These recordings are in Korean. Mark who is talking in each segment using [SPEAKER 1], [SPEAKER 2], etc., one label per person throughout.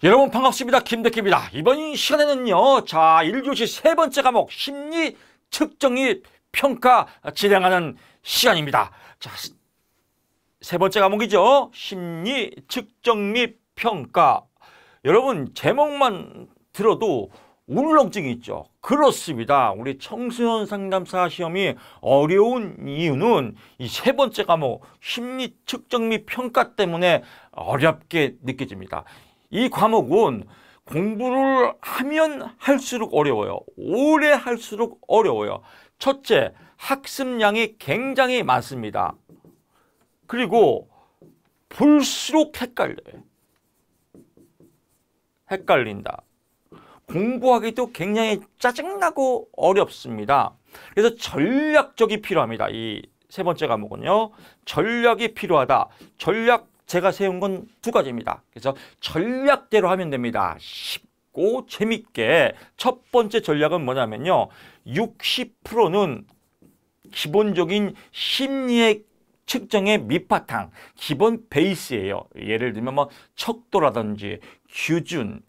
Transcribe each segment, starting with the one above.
[SPEAKER 1] 여러분 반갑습니다. 김덕기입니다. 이번 시간에는요, 자, 1교시 세 번째 과목 심리 측정 및 평가 진행하는 시간입니다. 자, 세 번째 과목이죠. 심리 측정 및 평가. 여러분 제목만 들어도 울렁증이 있죠. 그렇습니다. 우리 청소년 상담사 시험이 어려운 이유는 이 세 번째 과목 심리 측정 및 평가 때문에 어렵게 느껴집니다. 이 과목은 공부를 하면 할수록 어려워요. 오래 할수록 어려워요. 첫째, 학습량이 굉장히 많습니다. 그리고 볼수록 헷갈려요. 헷갈린다. 공부하기도 굉장히 짜증나고 어렵습니다. 그래서 전략적이 필요합니다. 이 세 번째 과목은요. 전략이 필요하다. 전략 제가 세운 건 두 가지입니다. 그래서 전략대로 하면 됩니다. 쉽고 재밌게. 첫 번째 전략은 뭐냐면요. 60%는 기본적인 심리의 측정의 밑바탕, 기본 베이스예요. 예를 들면 뭐 척도라든지 규준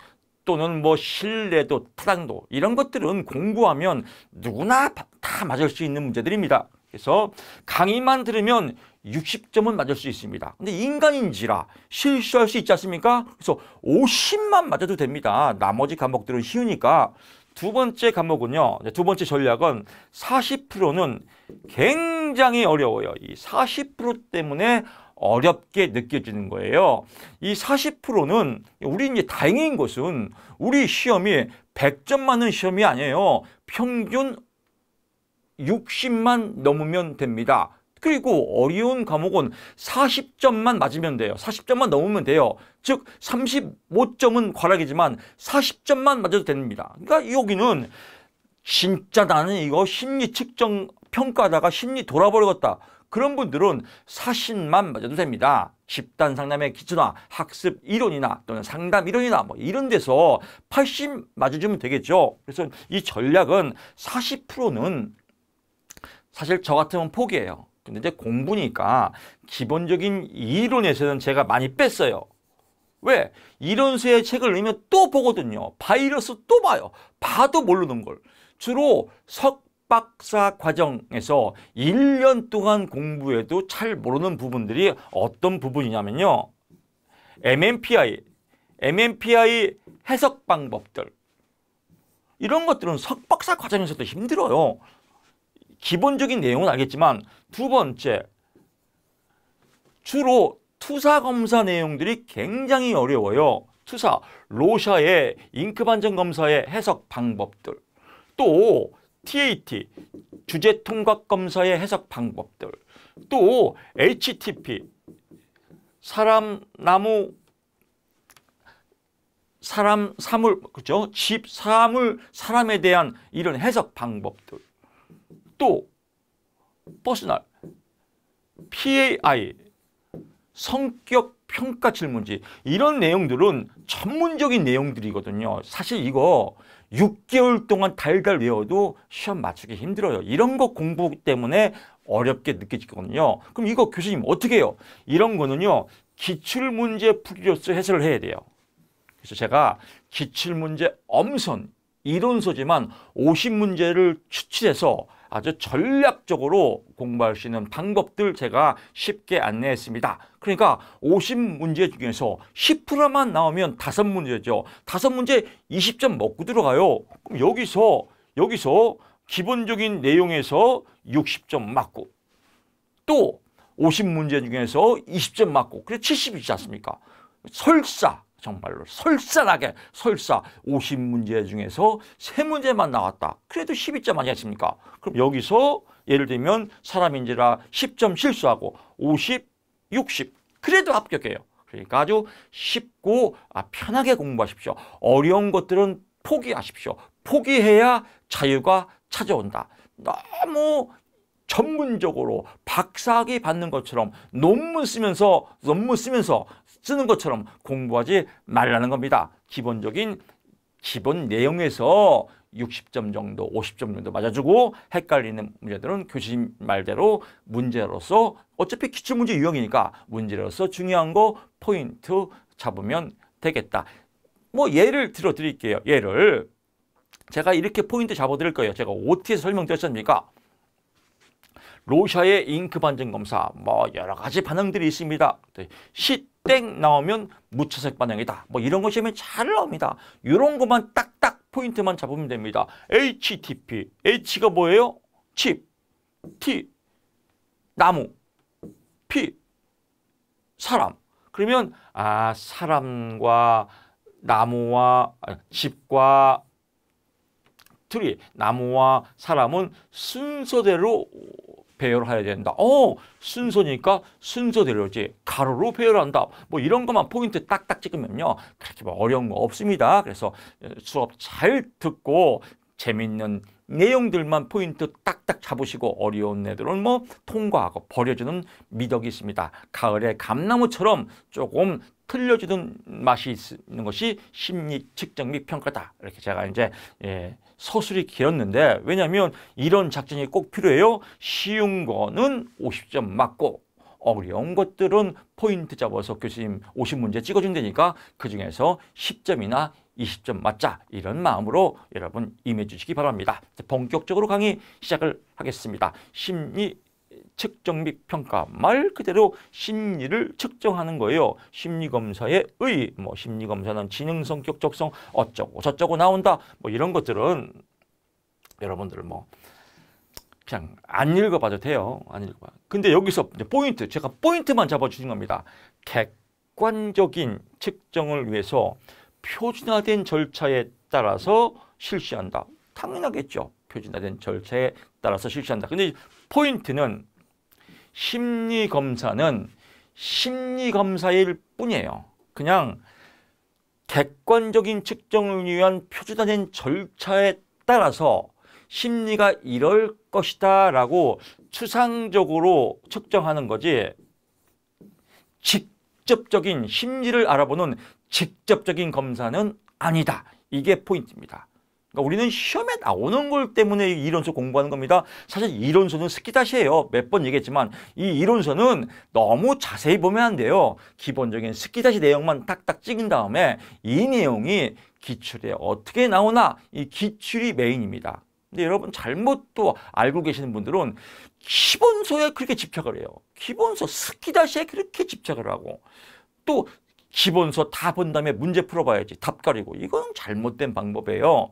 [SPEAKER 1] 또는 뭐 신뢰도, 타당도 이런 것들은 공부하면 누구나 다 맞을 수 있는 문제들입니다. 그래서 강의만 들으면 60점은 맞을 수 있습니다. 근데 인간인지라 실수할 수 있지 않습니까? 그래서 50만 맞아도 됩니다. 나머지 과목들은 쉬우니까. 두 번째 과목은요. 두 번째 전략은 40%는 굉장히 어려워요. 이 40% 때문에 어렵게 느껴지는 거예요. 이 40%는 우리 이제 다행인 것은 우리 시험이 100점 맞는 시험이 아니에요. 평균 60만 넘으면 됩니다. 그리고 어려운 과목은 40점만 맞으면 돼요. 40점만 넘으면 돼요. 즉 35점은 과락이지만 40점만 맞아도 됩니다. 그러니까 여기는 진짜 나는 이거 심리 측정 평가하다가 심리 돌아버리겠다. 그런 분들은 40만 맞아도 됩니다. 집단 상담의 기초나 학습 이론이나 또는 상담 이론이나 뭐 이런 데서 80 맞아주면 되겠죠. 그래서 이 전략은 40%는 사실 저 같으면 포기해요. 근데 이제 공부니까 기본적인 이론에서는 제가 많이 뺐어요. 왜? 이론서의 책을 읽으면 또 보거든요. 바이러스 또 봐요. 봐도 모르는 걸. 주로 석박사 과정에서 1년 동안 공부해도 잘 모르는 부분들이 어떤 부분이냐면요. MMPI 해석 방법들. 이런 것들은 석박사 과정에서도 힘들어요. 기본적인 내용은 알겠지만 두 번째, 주로 투사 검사 내용들이 굉장히 어려워요. 투사, 로샤의 잉크 반전 검사의 해석 방법들, 또 TAT, 주제 통각 검사의 해석 방법들, 또 HTP, 사람, 나무, 사람, 사물, 그렇죠? 집, 사물, 사람에 대한 이런 해석 방법들, 또 퍼스널, PAI, 성격 평가 질문지 이런 내용들은 전문적인 내용들이거든요. 사실 이거 6개월 동안 달달 외워도 시험 맞추기 힘들어요. 이런 거 공부 때문에 어렵게 느껴지거든요. 그럼 이거 교수님 어떻게 해요? 이런 거는요. 기출문제 풀이로서 해설을 해야 돼요. 그래서 제가 기출문제 엄선 이론서지만 50문제를 추출해서 아주 전략적으로 공부할 수 있는 방법들 제가 쉽게 안내했습니다. 그러니까 50문제 중에서 10%만 나오면 5문제죠. 5문제 20점 먹고 들어가요. 그럼 여기서 기본적인 내용에서 60점 맞고 또 50문제 중에서 20점 맞고 그래 70이지 않습니까? 설사 정말로 설사하게 50문제 중에서 3문제만 나왔다. 그래도 12점 아니겠습니까? 그럼 여기서 예를 들면 사람인지라 10점 실수하고 50, 60 그래도 합격해요. 그러니까 아주 쉽고 편하게 공부하십시오. 어려운 것들은 포기하십시오. 포기해야 자유가 찾아온다. 너무 전문적으로 박사학위 받는 것처럼 논문 쓰면서 쓰는 것처럼 공부하지 말라는 겁니다. 기본 내용에서 60점 정도, 50점 정도 맞아주고 헷갈리는 문제들은 교수님 말대로 문제로서 어차피 기출문제 유형이니까 문제로서 중요한 거 포인트 잡으면 되겠다. 뭐 예를 들어 드릴게요. 예를 제가 이렇게 포인트 잡아 드릴 거예요. 제가 OT에서 설명드렸습니까? 로샤의 잉크 반증 검사, 뭐 여러 가지 반응들이 있습니다. 시땡 나오면 무차색 반응이다. 뭐 이런 것이 잘 나옵니다. 이런 것만 딱딱 포인트만 잡으면 됩니다. HTP, H가 뭐예요? 칩, T, 나무, P, 사람. 그러면 사람과 나무와 집과 트리, 나무와 사람은 순서대로 배열을 해야 된다. 순서니까 순서대로지. 가로로 배열한다. 뭐 이런 것만 포인트 딱딱 찍으면요. 그렇게 뭐 어려운 거 없습니다. 그래서 수업 잘 듣고 재밌는 내용들만 포인트 딱딱 잡으시고 어려운 애들은 뭐 통과하고 버려주는 미덕이 있습니다. 가을의 감나무처럼 조금 틀려주는 맛이 있는 것이 심리 측정 및 평가다. 이렇게 제가 이제 서술이 길었는데 왜냐하면 이런 작전이 꼭 필요해요. 쉬운 거는 50점 맞고 어려운 것들은 포인트 잡아서 교수님 50문제 찍어준다니까 그중에서 10점이나 20점 맞자 이런 마음으로 여러분 임해 주시기 바랍니다. 본격적으로 강의 시작을 하겠습니다. 심리 측정 및 평가 말 그대로 심리를 측정하는 거예요. 심리검사의 뭐 심리검사는 지능, 성격, 적성 어쩌고 저쩌고 나온다. 뭐 이런 것들은 여러분들 뭐 그냥 안 읽어봐도 돼요. 안 읽어봐. 근데 여기서 이제 포인트, 제가 포인트만 잡아주는 겁니다. 객관적인 측정을 위해서 표준화된 절차에 따라서 실시한다. 당연하겠죠. 표준화된 절차에 따라서 실시한다. 근데 포인트는 심리검사는 심리검사일 뿐이에요. 그냥 객관적인 측정을 위한 표준화된 절차에 따라서 심리가 이럴 것이다 라고 추상적으로 측정하는 거지 직접적인 심리를 알아보는 직접적인 검사는 아니다. 이게 포인트입니다. 그러니까 우리는 시험에 나오는 걸 때문에 이론서 공부하는 겁니다. 사실 이론서는 스키다시예요. 몇 번 얘기했지만 이 이론서는 너무 자세히 보면 안 돼요. 기본적인 스키다시 내용만 딱딱 찍은 다음에 이 내용이 기출에 어떻게 나오나 이 기출이 메인입니다. 근데 여러분 잘못 또 알고 계시는 분들은 기본서에 그렇게 집착을 해요. 기본서 스키다시에 그렇게 집착을 하고 또 기본서 다 본 다음에 문제 풀어봐야지 답 가리고 이건 잘못된 방법이에요.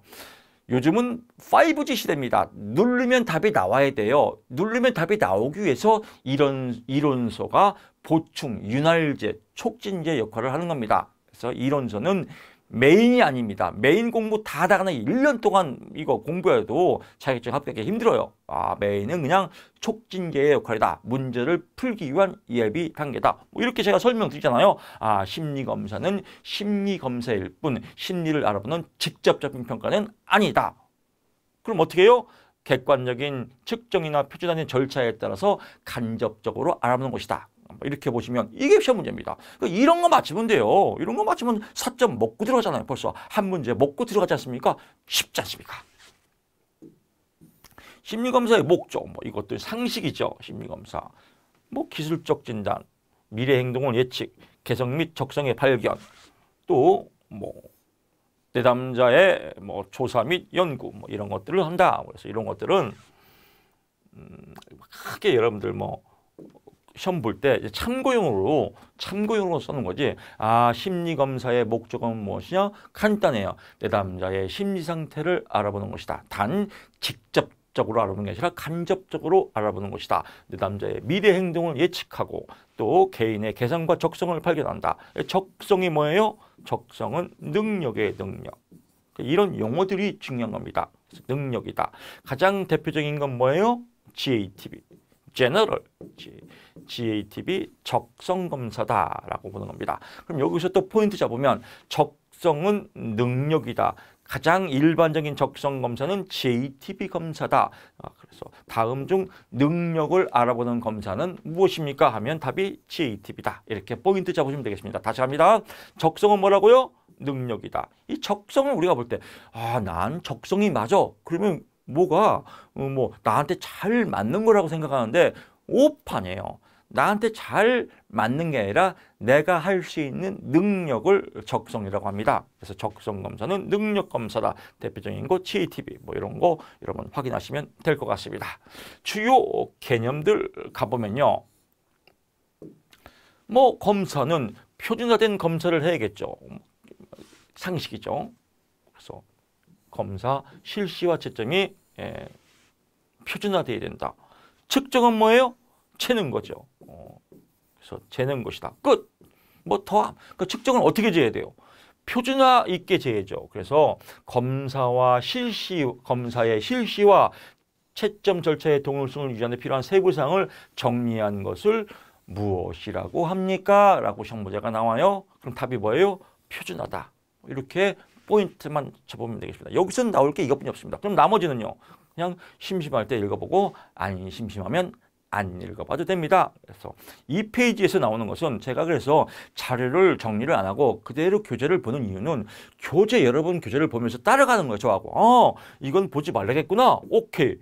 [SPEAKER 1] 요즘은 5G 시대입니다. 누르면 답이 나와야 돼요. 누르면 답이 나오기 위해서 이런 이론서가 보충, 윤활제, 촉진제 역할을 하는 겁니다. 그래서 이론서는 메인이 아닙니다. 메인 공부 다 하다가 1년 동안 이거 공부해도 자격증 합격하기 힘들어요. 메인은 그냥 촉진제의 역할이다. 문제를 풀기 위한 예비 단계다. 뭐 이렇게 제가 설명드리잖아요. 심리검사는 심리검사일 뿐 심리를 알아보는 직접적인 평가는 아니다. 그럼 어떻게 해요? 객관적인 측정이나 표준화된 절차에 따라서 간접적으로 알아보는 것이다. 이렇게 보시면 이게 시험 문제입니다. 이런 거 맞추면 돼요. 이런 거 맞추면 4점 먹고 들어가잖아요. 벌써 한 문제 먹고 들어가지 않습니까? 쉽지 않습니까? 심리검사의 목적, 뭐 이것도 상식이죠. 심리검사. 뭐 기술적 진단, 미래 행동을 예측, 개성 및 적성의 발견, 또 뭐 내담자의 뭐 조사 및 연구, 뭐 이런 것들을 한다. 그래서 이런 것들은 크게 여러분들 뭐 시험 볼 때 참고용으로 쓰는 거지. 심리검사의 목적은 무엇이냐? 간단해요. 내담자의 심리 상태를 알아보는 것이다. 단 직접적으로 알아보는 게 아니라 간접적으로 알아보는 것이다. 내담자의 미래 행동을 예측하고 또 개인의 개성과 적성을 발견한다. 적성이 뭐예요? 적성은 능력의 능력. 이런 용어들이 중요한 겁니다. 능력이다. 가장 대표적인 건 뭐예요? GATB. General, GATB 적성검사다라고 보는 겁니다. 그럼 여기서 또 포인트 잡으면 적성은 능력이다. 가장 일반적인 적성검사는 GATB 검사다. 그래서 다음 중 능력을 알아보는 검사는 무엇입니까? 하면 답이 GATB다. 이렇게 포인트 잡으시면 되겠습니다. 다시 갑니다. 적성은 뭐라고요? 능력이다. 이 적성을 우리가 볼 때 난 적성이 맞아. 그러면 뭐가 나한테 잘 맞는 거라고 생각하는데 오판이에요. 나한테 잘 맞는 게 아니라 내가 할 수 있는 능력을 적성이라고 합니다. 그래서 적성검사는 능력검사다. 대표적인 거 GATB 뭐 이런 거 여러분 확인하시면 될 것 같습니다. 주요 개념들 가보면요. 뭐 검사는 표준화된 검사를 해야겠죠. 상식이죠. 그래서 검사 실시와 채점이 표준화되어야 된다. 측정은 뭐예요? 재는 거죠. 그래서 재는 것이다. 끝. 뭐 더, 그 측정은 어떻게 재야 돼요? 표준화 있게 재야죠. 그래서 검사의 실시와 채점 절차의 동일성을 유지하는 데 필요한 세부사항을 정리한 것을 무엇이라고 합니까? 라고 시험 문제가 나와요. 그럼 답이 뭐예요? 표준화다. 이렇게 포인트만 쳐보면 되겠습니다. 여기서는 나올 게 이것뿐이 없습니다. 그럼 나머지는요. 그냥 심심할 때 읽어보고 안 심심하면 안 읽어봐도 됩니다. 그래서 이 페이지에서 나오는 것은 제가 그래서 자료를 정리를 안 하고 그대로 교재를 보는 이유는 여러분 교재를 보면서 따라가는 거예요. 저하고. 이건 보지 말라겠구나. 오케이.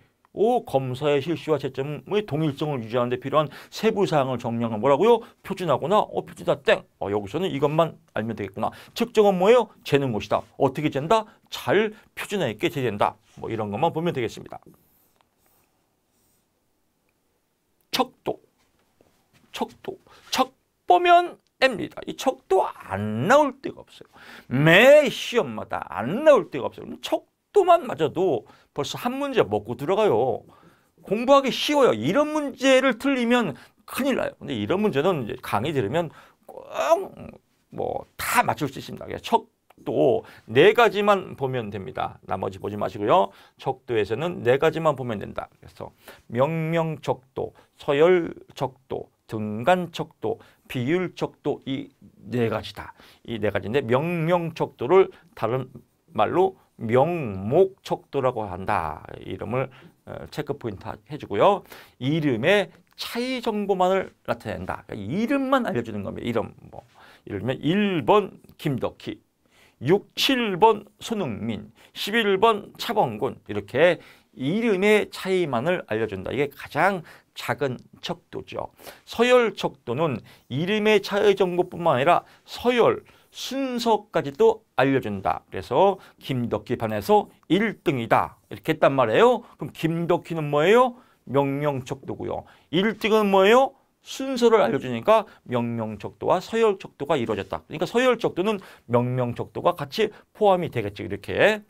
[SPEAKER 1] 검사의 실시와 채점의 동일성을 유지하는 데 필요한 세부사항을 정리한 건 뭐라고요? 표준화구나. 표준화 땡. 여기서는 이것만 알면 되겠구나. 측정은 뭐예요? 재는 것이다. 어떻게 잰다? 잘 표준화 있게 재된다. 뭐 이런 것만 보면 되겠습니다. 척도. 척 보면 M입니다. 이 척도 안 나올 데가 없어요. 매 시험마다 안 나올 데가 없어요. 척도만 맞아도 벌써 한 문제 먹고 들어가요. 공부하기 쉬워요. 이런 문제를 틀리면 큰일 나요. 근데 이런 문제는 이제 강의 들으면 꼭 뭐 다 맞출 수 있습니다. 척도 4가지만 보면 됩니다. 나머지 보지 마시고요. 척도에서는 4가지만 보면 된다. 그래서 명명척도, 서열척도, 등간척도, 비율척도 이 4가지다. 이 4가지인데 명명척도를 다른 말로 명목척도라고 한다. 이름을 체크 포인트 해주고요. 이름의 차이 정보만을 나타낸다. 그러니까 이름만 알려주는 겁니다. 이름 예를 들면 1번 김덕희, 6, 7번 손흥민, 11번 차범근 이렇게 이름의 차이만을 알려준다. 이게 가장 작은 척도죠. 서열 척도는 이름의 차이 정보뿐만 아니라 서열, 순서까지도 알려준다. 그래서 김덕희 반에서 1등이다. 이렇게 했단 말이에요. 그럼 김덕희는 뭐예요? 명명척도고요. 1등은 뭐예요? 순서를 알려주니까 명명척도와 서열척도가 이루어졌다. 그러니까 서열척도는 명명척도가 같이 포함이 되겠죠. 이렇게.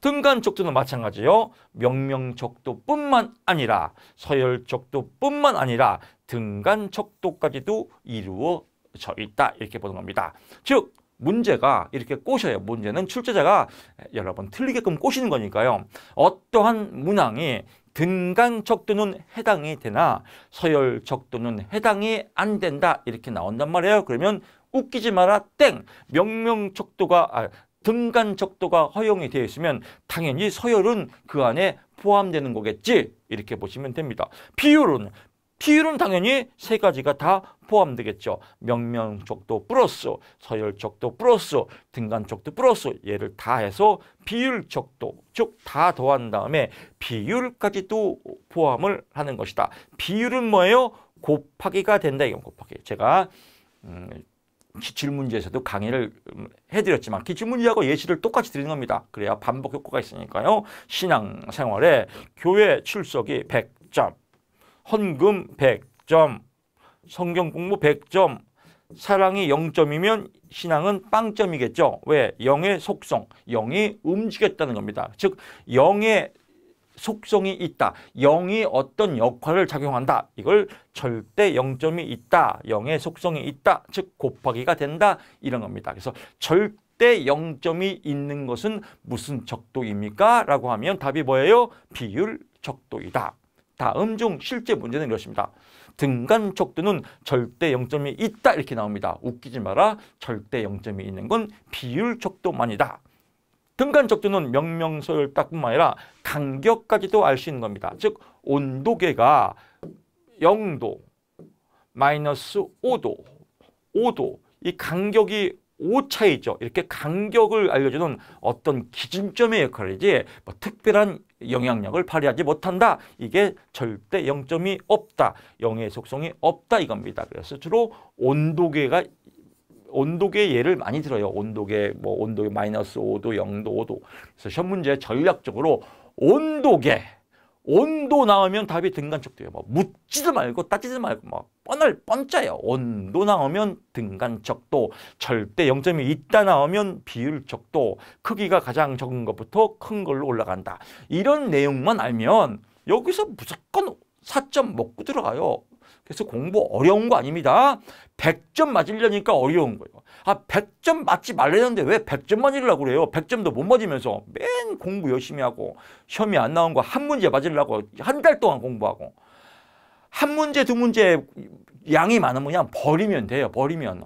[SPEAKER 1] 등간척도는 마찬가지요. 명명척도뿐만 아니라 서열척도뿐만 아니라 등간척도까지도 이루어져 있다. 이렇게 보는 겁니다. 즉 문제가 이렇게 꼬셔요. 문제는 출제자가 여러 번 틀리게끔 꼬시는 거니까요. 어떠한 문항이 등간척도는 해당이 되나 서열척도는 해당이 안 된다. 이렇게 나온단 말이에요. 그러면 웃기지 마라 땡. 등간척도가 허용이 되어 있으면 당연히 서열은 그 안에 포함되는 거겠지. 이렇게 보시면 됩니다. 비율은 당연히 3가지가 다 포함되겠죠. 명명척도 플러스 서열척도 플러스 등간척도 플러스 얘를 다 해서 비율척도 즉 다 더한 다음에 비율까지도 포함을 하는 것이다. 비율은 뭐예요? 곱하기가 된다. 이건 곱하기. 제가 기출문제에서도 강의를 해드렸지만 기출문제하고 예시를 똑같이 드리는 겁니다. 그래야 반복 효과가 있으니까요. 신앙생활에 교회 출석이 100점, 헌금 100점, 성경 공부 100점, 사랑이 0점이면 신앙은 빵점이겠죠. 왜? 영의 속성, 영이 움직였다는 겁니다. 즉 영의 속성이 있다. 영이 어떤 역할을 작용한다. 이걸 절대 0점이 있다. 영의 속성이 있다. 즉 곱하기가 된다. 이런 겁니다. 그래서 절대 0점이 있는 것은 무슨 척도입니까? 라고 하면 답이 뭐예요? 비율 척도이다. 다음 중 실제 문제는 이렇습니다. 등간척도는 절대 0점이 있다. 이렇게 나옵니다. 웃기지 마라. 절대 0점이 있는 건 비율척도만이다. 등간척도는 명명서열딱뿐만 아니라 간격까지도 알 수 있는 겁니다. 즉 온도계가 0도, 마이너스 5도, 이 간격이 오차이죠. 이렇게 간격을 알려주는 어떤 기준점의 역할이지 뭐 특별한 영향력을 발휘하지 못한다. 이게 절대 0점이 없다. 영의 속성이 없다 이겁니다. 그래서 주로 온도계의 예를 많이 들어요. 온도계 마이너스 5도, 0도, 5도. 그래서 시험 문제 전략적으로 온도 나오면 답이 등간척도예요. 뭐 묻지도 말고 따지도 말고 뭐 뻔짜예요. 온도 나오면 등간척도, 절대 0점이 있다 나오면 비율척도, 크기가 가장 적은 것부터 큰 걸로 올라간다. 이런 내용만 알면 여기서 무조건 4점 먹고 들어가요. 그래서 공부 어려운 거 아닙니다. 100점 맞으려니까 어려운 거예요. 100점 맞지 말라는데 왜 100점 맞으려고 그래요? 100점도 못 맞으면서 맨 공부 열심히 하고 시험이 안 나온 거 한 문제 맞으려고 한 달 동안 공부하고 한 문제 두 문제 양이 많으면 그냥 버리면 돼요. 버리면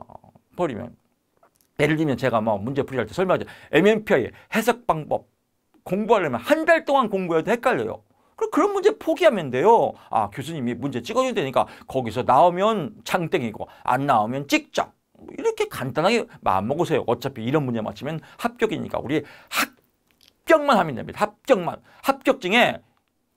[SPEAKER 1] 예를 들면 제가 뭐 문제 풀이할 때 설명하죠. MMPI 해석 방법 공부하려면 한 달 동안 공부해도 헷갈려요. 그런 문제 포기하면 돼요. 교수님이 문제 찍어줘야 되니까 거기서 나오면 창땡이고 안 나오면 찍자. 이렇게 간단하게 마음먹으세요. 어차피 이런 문제 맞히면 합격이니까 우리 합격만 하면 됩니다. 합격만. 합격증에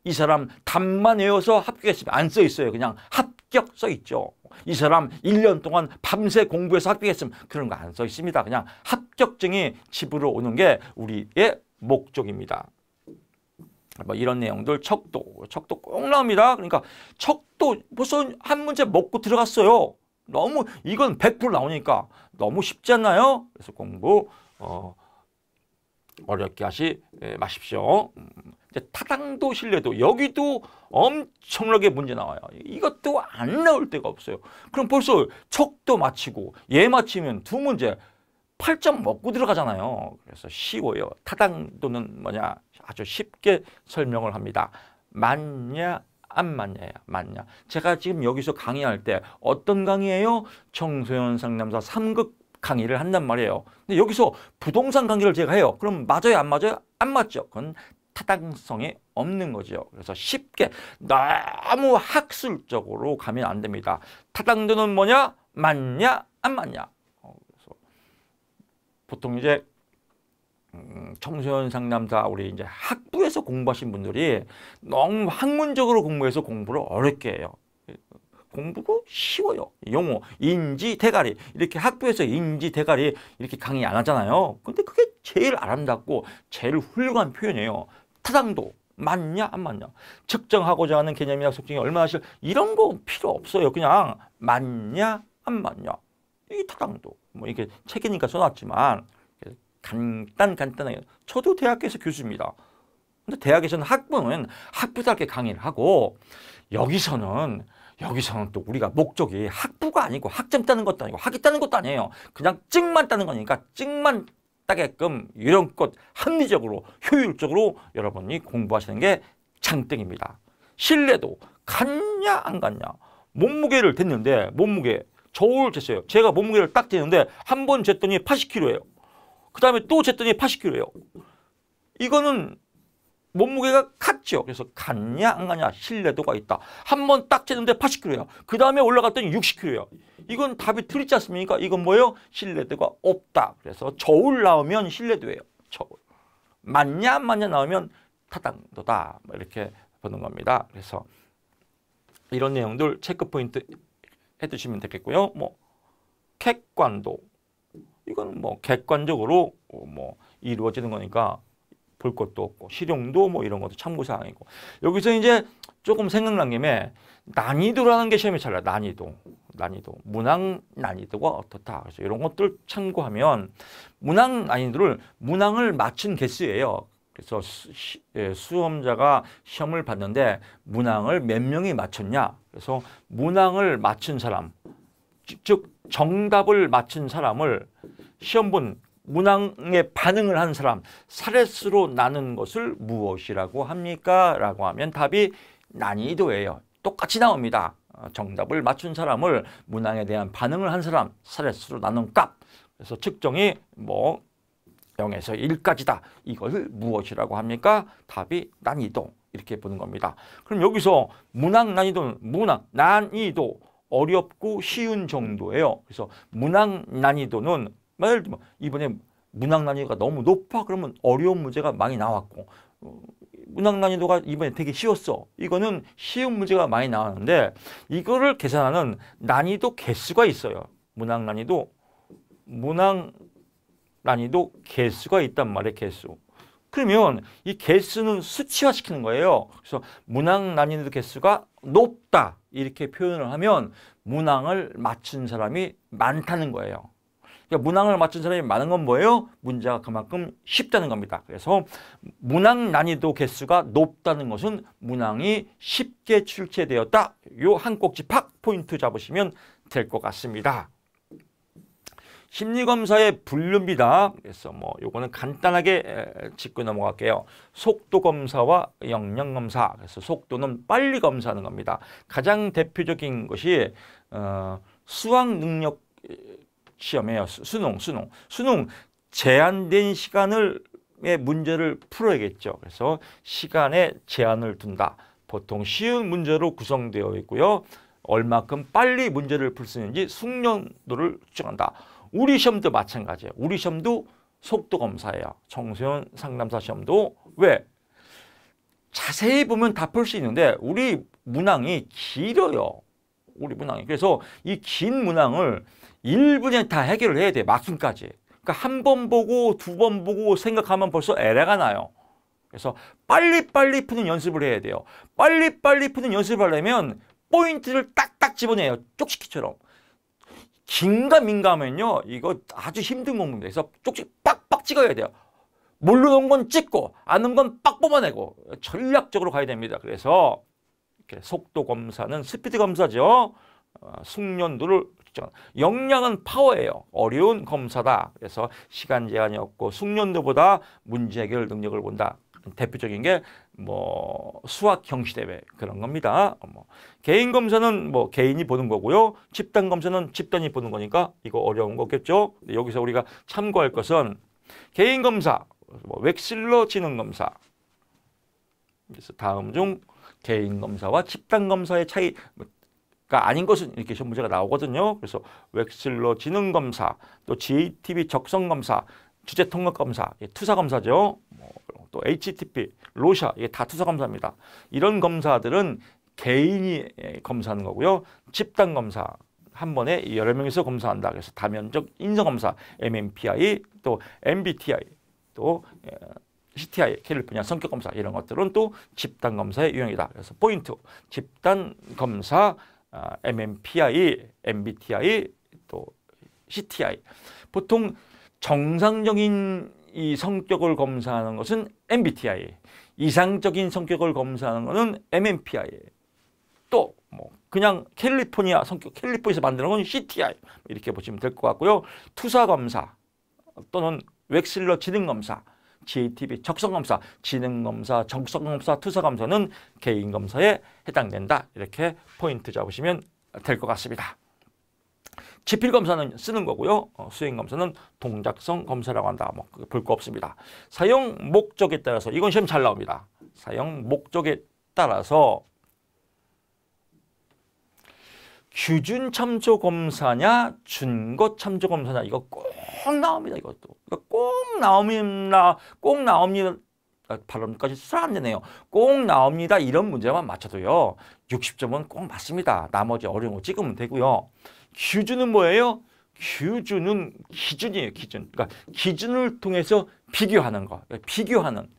[SPEAKER 1] 이 사람 답만 외워서 합격했으면 안 써 있어요. 그냥 합격 써 있죠. 이 사람 1년 동안 밤새 공부해서 합격했으면 그런 거 안 써 있습니다. 그냥 합격증이 집으로 오는 게 우리의 목적입니다. 뭐 이런 내용들 척도 꼭 나옵니다. 그러니까 척도 벌써 한 문제 먹고 들어갔어요. 너무 이건 100% 나오니까 너무 쉽지 않나요? 그래서 공부 어렵게 하지 마십시오. 이제 타당도 신뢰도 여기도 엄청나게 문제 나와요. 이것도 안 나올 데가 없어요. 그럼 벌써 척도 맞히고 얘 맞히면 두 문제 8점 먹고 들어가잖아요. 그래서 쉬워요. 타당도는 뭐냐? 아주 쉽게 설명을 합니다. 맞냐 안 맞냐야. 맞냐. 제가 지금 여기서 강의할 때 어떤 강의예요? 청소년 상담사 3급 강의를 한단 말이에요. 근데 여기서 부동산 강의를 제가 해요. 그럼 맞아요 안 맞아요? 안 맞죠. 그건 타당성이 없는 거죠. 그래서 쉽게 너무 학술적으로 가면 안 됩니다. 타당도는 뭐냐? 맞냐 안 맞냐. 그래서 보통 이제 청소년 상담사 우리 이제 학부에서 공부하신 분들이 너무 학문적으로 공부해서 공부를 어렵게 해요. 공부가 쉬워요. 용어, 인지, 대가리 이렇게 학부에서 인지, 대가리 이렇게 강의 안 하잖아요. 근데 그게 제일 아름답고 제일 훌륭한 표현이에요. 타당도 맞냐 안 맞냐. 측정하고자 하는 개념이나 속성이 얼마나 이런 거 필요 없어요. 그냥 맞냐 안 맞냐. 이 타당도 뭐 이게 책이니까 써놨지만 간단하게. 저도 대학교에서 교수입니다. 근데 대학에서는 학부답게 강의를 하고 여기서는 또 우리가 목적이 학부가 아니고 학점 따는 것도 아니고 학위 따는 것도 아니에요. 그냥 찍만 따는 거니까 찍만 따게끔 이런껏 합리적으로 효율적으로 여러분이 공부하시는 게 장땡입니다. 신뢰도 갔냐 안 갔냐. 몸무게를 쟀는데 몸무게 저울 쟀어요. 제가 몸무게를 딱 쟀는데 한 번 쟀더니 80kg예요. 그 다음에 또 쟀더니 80kg예요. 이거는 몸무게가 같죠. 그래서 같냐 안 같냐 신뢰도가 있다. 한 번 딱 쟀는데 80kg예요. 그 다음에 올라갔더니 60kg예요. 이건 답이 틀리지 않습니까? 이건 뭐예요? 신뢰도가 없다. 그래서 저울 나오면 신뢰도예요. 저울. 맞냐 안 맞냐 나오면 타당도다. 이렇게 보는 겁니다. 그래서 이런 내용들 체크 포인트 해두시면 되겠고요. 뭐 객관도. 이건 뭐 객관적으로 뭐 이루어지는 거니까 볼 것도 없고 실용도 뭐 이런 것도 참고사항이고 여기서 이제 조금 생각난 김에 난이도라는 게 시험에 잘 나요. 난이도 문항 난이도가 어떻다. 그래서 이런 것들 참고하면 문항을 맞춘 개수예요. 그래서 수험자가 시험을 봤는데 문항을 몇 명이 맞췄냐. 그래서 문항을 맞춘 사람 즉 정답을 맞춘 사람을 시험 본 문항에 반응을 한 사람 사례수로 나눈 것을 무엇이라고 합니까? 라고 하면 답이 난이도예요. 똑같이 나옵니다. 정답을 맞춘 사람을 문항에 대한 반응을 한 사람 사례수로 나눈 값. 그래서 측정이 뭐 0에서 1까지다. 이것을 무엇이라고 합니까? 답이 난이도. 이렇게 보는 겁니다. 그럼 여기서 문항 난이도 어렵고 쉬운 정도예요. 그래서 문항 난이도는 예를 들면 이번에 문항 난이도가 너무 높아 그러면 어려운 문제가 많이 나왔고 문항 난이도가 이번에 되게 쉬웠어. 이거는 쉬운 문제가 많이 나왔는데 이거를 계산하는 난이도 개수가 있어요. 문항 난이도 개수가 있단 말이에요. 개수. 그러면 이 개수는 수치화시키는 거예요. 그래서 문항 난이도 개수가 높다 이렇게 표현을 하면 문항을 맞춘 사람이 많다는 거예요. 그러니까 문항을 맞춘 사람이 많은 건 뭐예요? 문제가 그만큼 쉽다는 겁니다. 그래서 문항 난이도 개수가 높다는 것은 문항이 쉽게 출제되었다. 요 한 꼭지 팍 포인트 잡으시면 될 것 같습니다. 심리검사의 분류입니다. 그래서 뭐 요거는 간단하게 짚고 넘어갈게요. 속도검사와 역량검사. 그래서 속도는 빨리 검사하는 겁니다. 가장 대표적인 것이 수학 능력 시험이에요. 수능 제한된 시간의 문제를 풀어야겠죠. 그래서 시간에 제한을 둔다. 보통 쉬운 문제로 구성되어 있고요. 얼마큼 빨리 문제를 풀 수 있는지 숙련도를 측정한다. 우리 시험도 마찬가지예요. 우리 시험도 속도 검사예요. 청소년 상담사 시험도. 왜? 자세히 보면 다 풀 수 있는데 우리 문항이 길어요. 우리 문항이. 그래서 이 긴 문항을 1분에 다 해결을 해야 돼. 막힘까지. 그러니까 한 번 보고 두 번 보고 생각하면 벌써 에러가 나요. 그래서 빨리빨리 푸는 연습을 해야 돼요. 빨리빨리 푸는 연습을 하려면 포인트를 딱딱 집어내요. 쪽지기처럼. 긴가 민감하면요. 이거 아주 힘든 공부입니다. 그래서 쪽지 빡빡 찍어야 돼요. 모르는 건 찍고 아는 건 빡 뽑아내고 전략적으로 가야 됩니다. 그래서 이렇게 속도 검사는 스피드 검사죠. 숙련도를 측정. 역량은 파워예요. 어려운 검사다. 그래서 시간 제한이 없고 숙련도보다 문제 해결 능력을 본다. 대표적인 게 뭐 수학 경시대회 그런 겁니다. 개인 검사는 뭐 개인이 보는 거고요. 집단 검사는 집단이 보는 거니까 이거 어려운 거겠죠. 여기서 우리가 참고할 것은 개인 검사, 웩실러 지능 검사. 그래서 다음 중 개인 검사와 집단 검사의 차이가 아닌 것은 이렇게 시험 문제가 나오거든요. 그래서 웩실러 지능 검사, 또 GATB 적성 검사, 주제 통역 검사, 투사 검사죠. 또 HTP, 로샤 이게 다 투사 검사입니다. 이런 검사들은 개인이 검사하는 거고요. 집단 검사 한 번에 여러 명이서 검사한다. 그래서 다면적 인성 검사 MMPI, 또 MBTI, 또 CTI, 캘리포니아 성격 검사 이런 것들은 또 집단 검사의 유형이다. 그래서 포인트 집단 검사 MMPI, MBTI, 또 CTI. 보통 정상적인 이 성격을 검사하는 것은 MBTI, 이상적인 성격을 검사하는 것은 MMPI, 또 뭐 그냥 캘리포니아 성격, 캘리포니아에서 만드는 건 CTI 이렇게 보시면 될 것 같고요. 투사 검사 또는 웩실러 지능 검사, GATB 적성 검사, 지능 검사, 적성 검사, 투사 검사는 개인 검사에 해당된다. 이렇게 포인트 잡으시면 될 것 같습니다. 지필 검사는 쓰는 거고요. 수행 검사는 동작성 검사라고 한다. 뭐 볼 거 없습니다. 사용 목적에 따라서 이건 시험 잘 나옵니다. 사용 목적에 따라서 규준 참조 검사냐 준거 참조 검사냐 이거 꼭 나옵니다. 이것도 이거 꼭 나옵니다. 꼭 나옵니다. 발음까지 잘 안 되네요. 꼭 나옵니다. 이런 문제만 맞춰도요. 60점은 꼭 맞습니다. 나머지 어려운 거 찍으면 되고요. 규준은 뭐예요? 규준은 기준이에요. 기준. 그러니까 기준을 통해서 비교하는 거. 비교하는.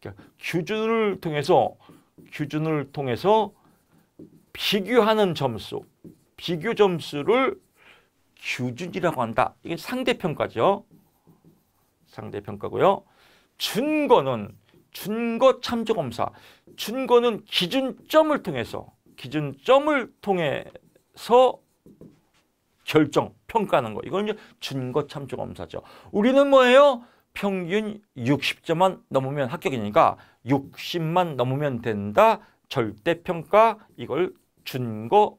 [SPEAKER 1] 그러니까 규준을 통해서 비교하는 점수. 비교 점수를 규준이라고 한다. 이게 상대평가죠. 상대평가고요. 준거는 준거 참조검사. 준거는 기준점을 통해서 결정, 평가하는 거. 이건 이제 준거 참조검사죠. 우리는 뭐예요? 평균 60점만 넘으면 합격이니까 60만 넘으면 된다. 절대평가 이걸 준거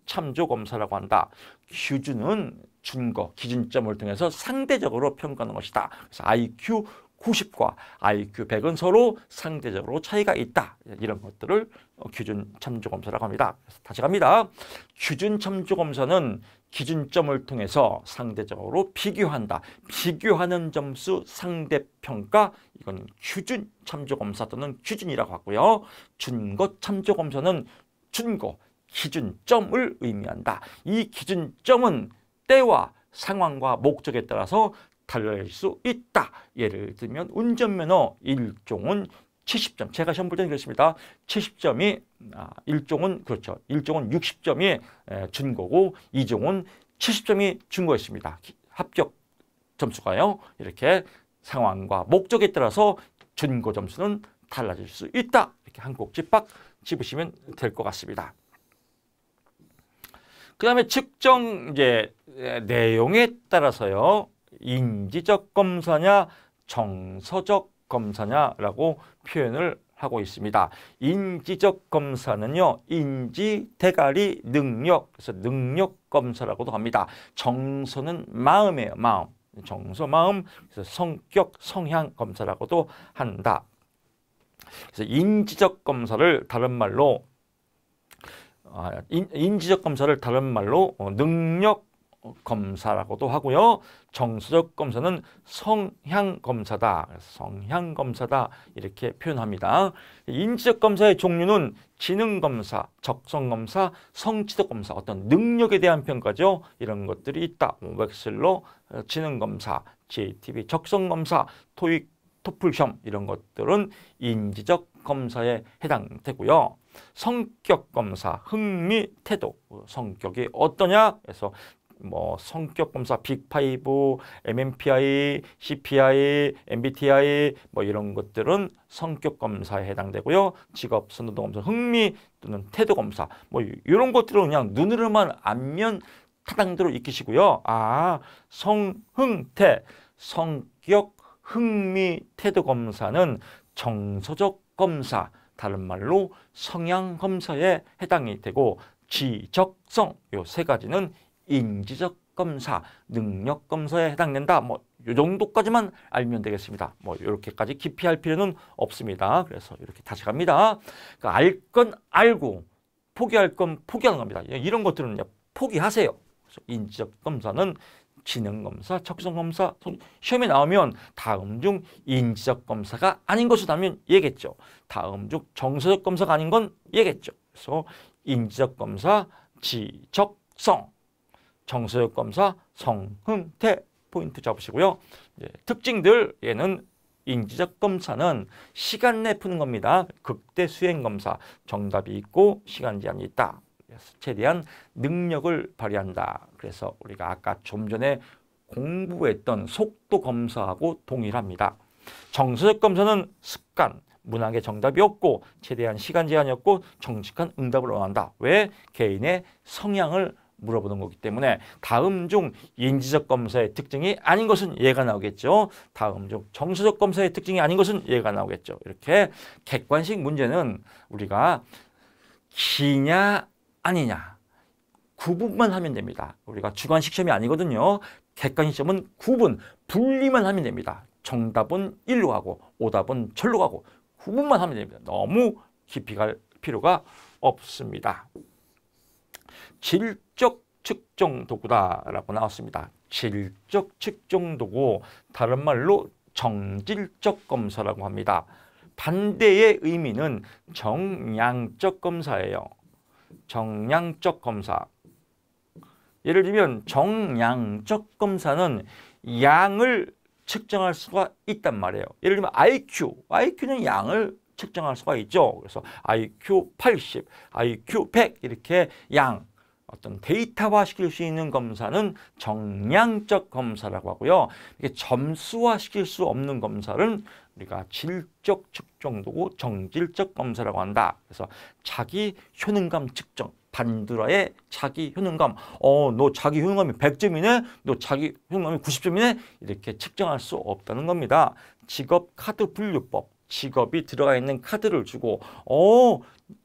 [SPEAKER 1] 참조검사라고 한다. 규준은 준거, 기준점을 통해서 상대적으로 평가하는 것이다. 그래서 IQ 90과 IQ 100은 서로 상대적으로 차이가 있다. 이런 것들을 기준 참조 검사라고 합니다. 그래서 다시 갑니다. 기준 참조 검사는 기준점을 통해서 상대적으로 비교한다. 비교하는 점수 상대평가, 이건 기준 참조 검사 또는 기준이라고 하고요. 준거 참조 검사는 준거, 기준점을 의미한다. 이 기준점은 때와 상황과 목적에 따라서 달라질 수 있다. 예를 들면 운전면허 1종은 70점. 제가 시험 볼 때는 그렇습니다. 70점이 1종은 그렇죠. 1종은 60점이 준거고 2종은 70점이 준거였습니다. 합격 점수가요. 이렇게 상황과 목적에 따라서 준거 점수는 달라질 수 있다. 이렇게 한 꼭지 빡 집으시면 될 것 같습니다. 그 다음에 측정 내용에 따라서요. 인지적 검사냐 정서적 검사냐라고 표현을 하고 있습니다. 인지적 검사는요. 인지, 대가리, 능력, 그래서 능력 검사라고도 합니다. 정서는 마음이에요. 마음. 정서, 마음, 그래서 성격, 성향 검사라고도 한다. 그래서 인지적 검사를 다른 말로 인지적 검사를 다른 말로 능력 검사라고도 하고요. 정서적 검사는 성향 검사다. 성향 검사다. 이렇게 표현합니다. 인지적 검사의 종류는 지능 검사, 적성 검사, 성취도 검사, 어떤 능력에 대한 평가죠. 이런 것들이 있다. 웩슬러 지능 검사, JTB 적성 검사, 토익, 토플 시험 이런 것들은 인지적 검사에 해당되고요. 성격 검사, 흥미, 태도, 성격이 어떠냐? 그래서 성격 검사 빅5, MMPI, CPI, MBTI 이런 것들은 성격 검사에 해당되고요. 직업 선호도 검사, 흥미 또는 태도 검사 이런 것들은 그냥 눈으로만 안면 타당대로 익히시고요. 성흥태, 성격, 흥미, 태도 검사는 정서적 검사, 다른 말로 성향 검사에 해당이 되고 지적성 요 세 가지는 인지적 검사, 능력 검사에 해당된다. 요 정도까지만 알면 되겠습니다. 이렇게까지 깊이 할 필요는 없습니다. 그래서 이렇게 다시 갑니다. 그러니까 알 건 알고 포기할 건 포기하는 겁니다. 이런 것들은 포기하세요. 그래서 인지적 검사는 지능검사, 적성검사, 시험에 나오면 다음 중 인지적 검사가 아닌 것을 하면 얘겠죠. 다음 중 정서적 검사가 아닌 건 얘겠죠. 그래서 인지적 검사, 지적성, 정서적 검사, 성흥태 포인트 잡으시고요. 특징들 얘는 인지적 검사는 시간 내 푸는 겁니다. 극대 수행 검사, 정답이 있고 시간 제한이 있다. 최대한 능력을 발휘한다. 그래서 우리가 아까 좀 전에 공부했던 속도 검사하고 동일합니다. 정서적 검사는 습관, 문항에 정답이 없고 최대한 시간 제한이 없고 정직한 응답을 원한다. 왜? 개인의 성향을 물어보는 거기 때문에 다음 중 인지적 검사의 특징이 아닌 것은 얘가 나오겠죠. 다음 중 정서적 검사의 특징이 아닌 것은 얘가 나오겠죠. 이렇게 객관식 문제는 우리가 기냐 아니냐 구분만 하면 됩니다. 우리가 주관식 시험이 아니거든요. 객관식 시험은 구분, 분리만 하면 됩니다. 정답은 1로 가고 오답은 절로 가고 구분만 하면 됩니다. 너무 깊이 갈 필요가 없습니다. 질적 측정 도구다라고 나왔습니다. 질적 측정 도구, 다른 말로 정질적 검사라고 합니다. 반대의 의미는 정량적 검사예요. 정량적 검사. 예를 들면 정량적 검사는 양을 측정할 수가 있단 말이에요. 예를 들면 IQ는 양을 측정할 수가 있죠. 그래서 IQ 80, IQ 100 이렇게 양, 어떤 데이터화 시킬 수 있는 검사는 정량적 검사라고 하고요. 이게 점수화 시킬 수 없는 검사는 우리가 질적 측정도구 정질적 검사라고 한다. 그래서 자기 효능감 측정, 반드라의 자기 효능감. 너 자기 효능감이 100점이네? 너 자기 효능감이 90점이네? 이렇게 측정할 수 없다는 겁니다. 직업 카드 분류법. 직업이 들어가 있는 카드를 주고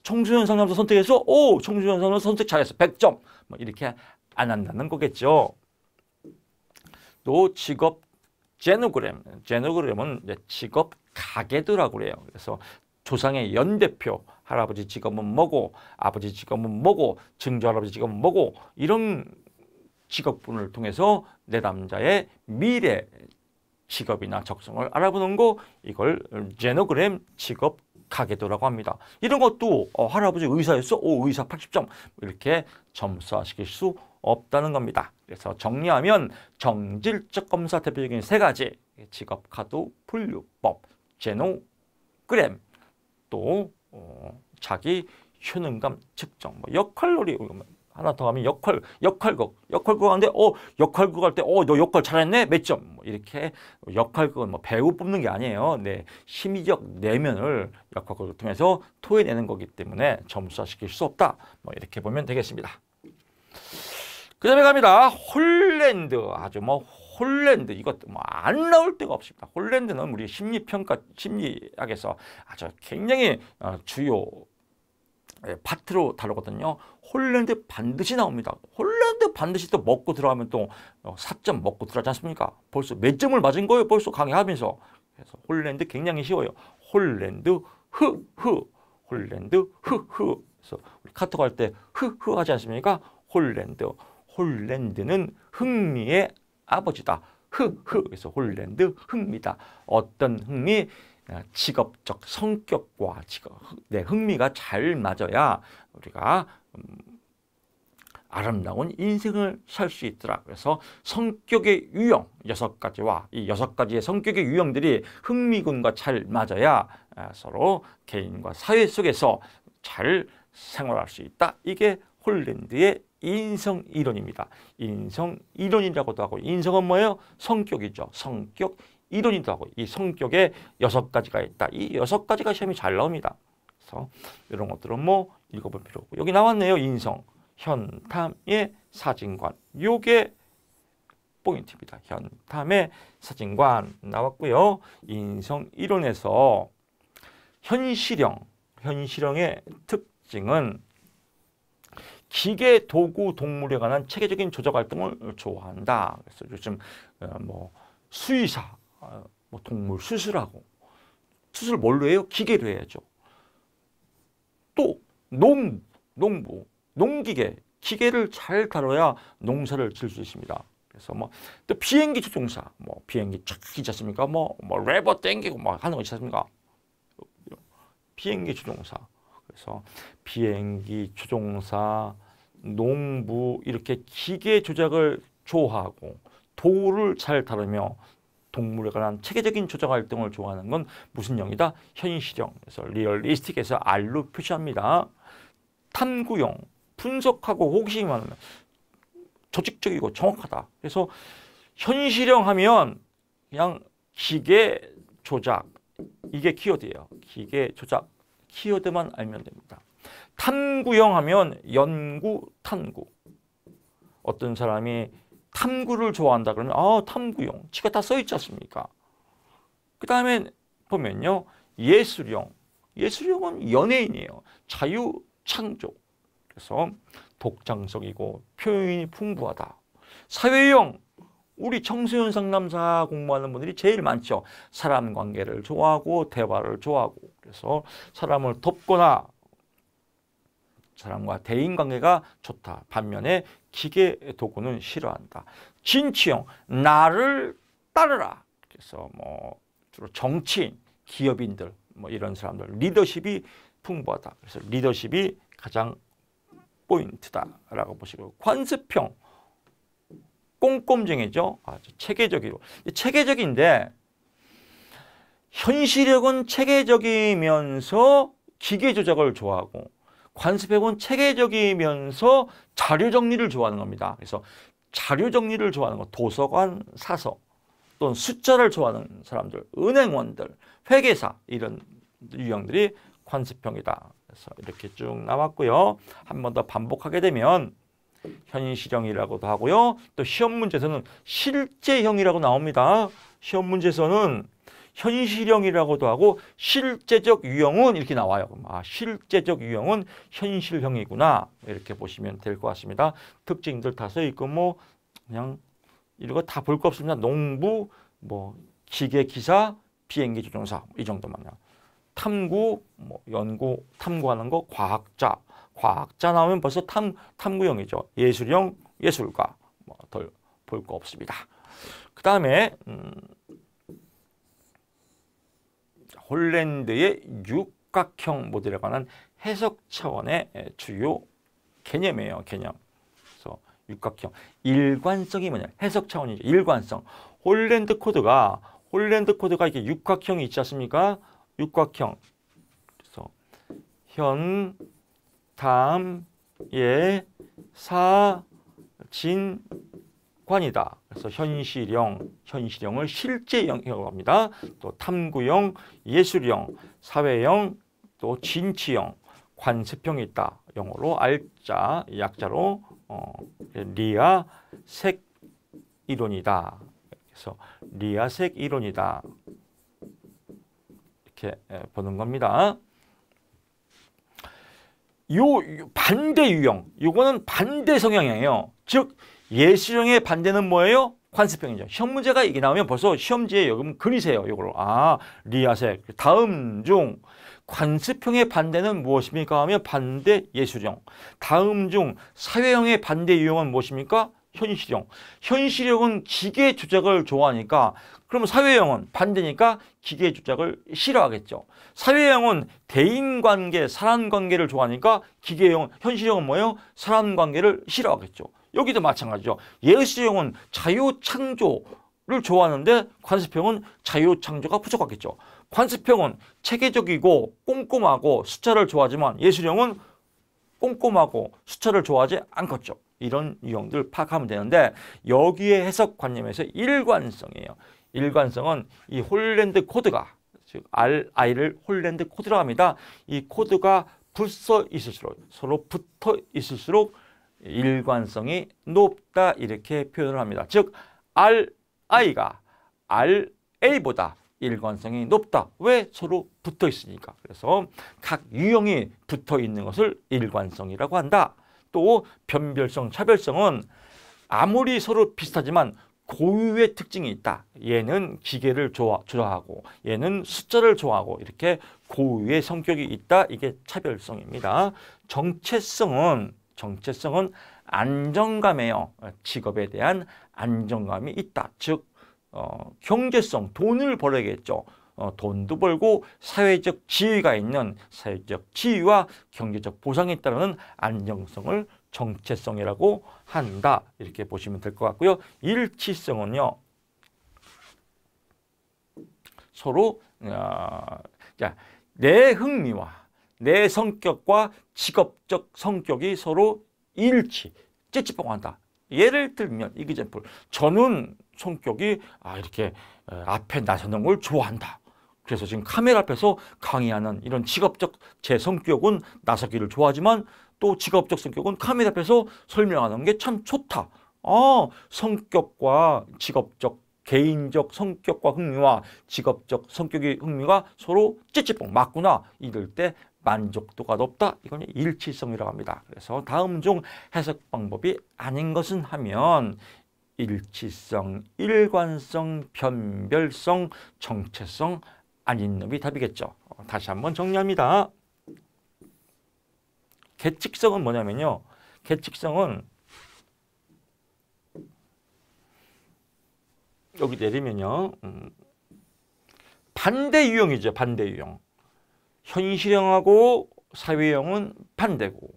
[SPEAKER 1] 청소년 상담소 선택해서 청소년 상담소 선택 잘했어 100점 이렇게 안 한다는 거겠죠. 또 직업 제노그램. 제노그램은 이제 직업 가계도라고 그래요. 그래서 조상의 연대표, 할아버지 직업은 뭐고, 아버지 직업은 뭐고, 증조할아버지 직업은 뭐고, 이런 직업군을 통해서 내담자의 미래 직업이나 적성을 알아보는 거, 이걸 제노그램 직업 가계도라고 합니다. 이런 것도 할아버지 의사였어? 의사 80점. 이렇게 점수화시킬 수 없다는 겁니다. 그래서 정리하면 정질적 검사 대표적인 세 가지, 직업 카드 분류법, 제노그램, 또 자기 효능감 측정, 뭐 역할놀이, 하나 더 하면 역할극 하는데 역할극 할 때 너 역할 잘했네 몇 점, 뭐 이렇게. 역할극은 뭐 배우 뽑는 게 아니에요. 네, 심리적 내면을 역할극을 통해서 토해내는 거기 때문에 점수화시킬 수 없다. 뭐 이렇게 보면 되겠습니다. 그 다음에 갑니다. 홀랜드. 아주 뭐 홀랜드, 이것도 뭐 안 나올 데가 없습니다. 홀랜드는 우리 심리학에서 아주 굉장히 주요 파트로 다루거든요. 홀랜드 반드시 나옵니다. 홀랜드 반드시 또 먹고 들어가면 또 4점 먹고 들어가지 않습니까? 벌써 몇 점을 맞은 거예요. 벌써 강의하면서. 그래서 홀랜드 굉장히 쉬워요. 홀랜드 홀랜드 그래서 우리 카톡 할 때 하지 않습니까? 홀랜드는 흥미의 아버지다. 그래서 홀랜드 흥미다. 어떤 흥미? 직업적 성격과 흥미가 잘 맞아야 우리가 아름다운 인생을 살 수 있더라. 그래서 성격의 유형 6가지와 이 6가지의 성격의 유형들이 흥미군과 잘 맞아야 서로 개인과 사회 속에서 잘 생활할 수 있다. 이게 홀랜드의 인성 이론입니다. 인성 이론이라고도 하고, 인성은 뭐예요? 성격이죠. 성격 이론이기도 하고, 이 성격에 6가지가 있다. 이 6가지가 시험이 잘 나옵니다. 그래서 이런 것들은 뭐 읽어볼 필요 없고, 여기 나왔네요. 인성, 현탐의 사진관. 요게 포인트입니다. 현탐의 사진관 나왔고요. 인성 이론에서 현실형의 특징은 기계, 도구, 동물에 관한 체계적인 조작 활동을 좋아한다. 그래서 요즘 뭐 수의사, 뭐 동물 수술하고, 수술 뭘로 해요? 기계로 해야죠. 또 농부, 농기계, 기계를 잘 다뤄야 농사를 지을 수 있습니다. 그래서 뭐 또 비행기 조종사, 뭐 비행기 쫙 있지 않습니까? 뭐 레버 땡기고 막 하는 거 있지 않습니까? 비행기 조종사. 그래서 비행기 조종사, 농부, 이렇게 기계 조작을 좋아하고 도구를 잘 다루며 동물에 관한 체계적인 조작 활동을 좋아하는 건 무슨 형이다? 현실형. 그래서 리얼리스틱에서 R로 표시합니다. 탐구형, 분석하고 호기심이 많으면 조직적이고 정확하다. 그래서 현실형 하면 그냥 기계 조작, 이게 키워드예요. 기계 조작 키워드만 알면 됩니다. 탐구형 하면 연구, 탐구. 어떤 사람이 탐구를 좋아한다 그러면 탐구형, 지가 다 써있지 않습니까? 그 다음에 보면요, 예술형은 연예인이에요. 자유, 창조. 그래서 독창적이고 표현이 풍부하다. 사회형, 우리 청소년 상담사 공부하는 분들이 제일 많죠. 사람 관계를 좋아하고 대화를 좋아하고, 그래서 사람을 돕거나 사람과 대인관계가 좋다. 반면에 기계 도구는 싫어한다. 진취형, 나를 따르라. 그래서 뭐 주로 정치인, 기업인들, 뭐 이런 사람들, 리더십이 풍부하다. 그래서 리더십이 가장 포인트다라고 보시고, 관습형, 꼼꼼쟁이죠. 아주 체계적이고, 체계적인데 현실력은 체계적이면서 기계 조작을 좋아하고, 관습형은 체계적이면서 자료 정리를 좋아하는 겁니다. 그래서 자료 정리를 좋아하는 거, 도서관, 사서, 또는 숫자를 좋아하는 사람들, 은행원들, 회계사, 이런 유형들이 관습형이다. 그래서 이렇게 쭉 나왔고요. 한 번 더 반복하게 되면 현실형이라고도 하고요. 또 시험 문제에서는 실제형이라고 나옵니다. 시험 문제에서는 현실형이라고도 하고 실제적 유형은 이렇게 나와요. 실제적 유형은 현실형이구나, 이렇게 보시면 될 것 같습니다. 특징들 다 써있고 뭐 그냥 이런 거 다 볼 거 없습니다. 농부, 뭐 기계 기사, 비행기 조종사 이 정도만요. 탐구, 뭐 연구, 탐구하는 거, 과학자. 과학자 나오면 벌써 탐구형이죠. 예술형, 예술가. 뭐 덜 볼 거 없습니다. 그 다음에 홀랜드의 육각형 모델에 관한 해석 차원의 주요 개념이에요. 개념. 그래서 육각형. 일관성이 뭐냐? 해석 차원이죠. 일관성. 홀랜드 코드가 이게 육각형이 있지 않습니까? 육각형. 그래서 현, 다음, 예, 사, 진, 관이다. 그래서 현실형을 실제형이라고 합니다. 또 탐구형, 예술형, 사회형, 또 진취형, 관습형이 있다. 영어로 알자, 약자로 리아색 이론이다. 그래서 리아색 이론이다. 이렇게 보는 겁니다. 요 반대 유형, 요거는 반대 성향이에요. 즉 예술형의 반대는 뭐예요? 관습형이죠. 시험 문제가 이게 나오면 벌써 시험지에 여기 그리세요. 요거를. 리아색. 다음 중 관습형의 반대는 무엇입니까? 하면 반대 예술형. 다음 중 사회형의 반대 유형은 무엇입니까? 현실형. 현실형은 기계 조작을 좋아하니까 그러면 사회형은 반대니까 기계 조작을 싫어하겠죠. 사회형은 대인관계, 사람관계를 좋아하니까 현실형은 뭐예요? 사람관계를 싫어하겠죠. 여기도 마찬가지죠. 예술형은 자유창조를 좋아하는데 관습형은 자유창조가 부족하겠죠. 관습형은 체계적이고 꼼꼼하고 숫자를 좋아하지만 예술형은 꼼꼼하고 숫자를 좋아하지 않겠죠. 이런 유형들 파악하면 되는데 여기에 해석관념에서 일관성이에요. 일관성은 이 홀랜드 코드가 즉 RI를 홀랜드 코드라고 합니다. 이 코드가 붙어 있을수록 서로 붙어 있을수록 일관성이 높다 이렇게 표현을 합니다. 즉 RI가 RA보다 일관성이 높다. 왜? 서로 붙어 있으니까. 그래서 각 유형이 붙어 있는 것을 일관성이라고 한다. 또 변별성, 차별성은 아무리 서로 비슷하지만 고유의 특징이 있다. 얘는 기계를 좋아하고 얘는 숫자를 좋아하고 이렇게 고유의 성격이 있다. 이게 차별성입니다. 정체성은 안정감이에요. 직업에 대한 안정감이 있다. 즉 경제성, 돈을 벌어야겠죠. 돈도 벌고 사회적 지위가 있는 사회적 지위와 경제적 보상에 따르는 안정성을 정체성이라고 한다. 이렇게 보시면 될 것 같고요. 일치성은요. 서로 내 흥미와 내 성격과 직업적 성격이 서로 일치, 찌찌뽕한다. 예를 들면 이기잼플 저는 성격이 이렇게 앞에 나서는 걸 좋아한다. 그래서 지금 카메라 앞에서 강의하는 이런 직업적 제 성격은 나서기를 좋아하지만 또 직업적 성격은 카메라 앞에서 설명하는 게 참 좋다. 성격과 직업적 개인적 성격과 흥미와 직업적 성격의 흥미가 서로 찌찌뽕 맞구나. 이럴 때 만족도가 높다. 이건 일치성이라고 합니다. 그래서 다음 중 해석 방법이 아닌 것은 하면 일치성, 일관성, 변별성, 정체성 아닌 놈이 답이겠죠. 다시 한번 정리합니다. 계측성은 뭐냐면요. 계측성은 여기 내리면요. 반대 유형이죠. 반대 유형. 현실형하고 사회형은 반대고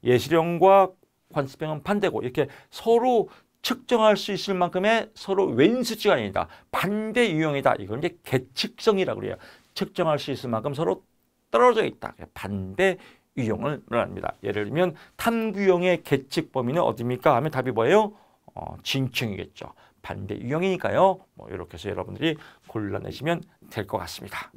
[SPEAKER 1] 예술형과 관습형은 반대고 이렇게 서로 측정할 수 있을 만큼의 서로 왼수치가 아니다. 반대 유형이다. 이걸 이제 계측성이라고 그래요. 측정할 수 있을 만큼 서로 떨어져 있다. 반대 유형을 말합니다. 예를 들면 탐구형의 계측 범위는 어디입니까? 하면 답이 뭐예요? 진층이겠죠. 반대 유형이니까요. 이렇게 해서 여러분들이 골라내시면 될 것 같습니다.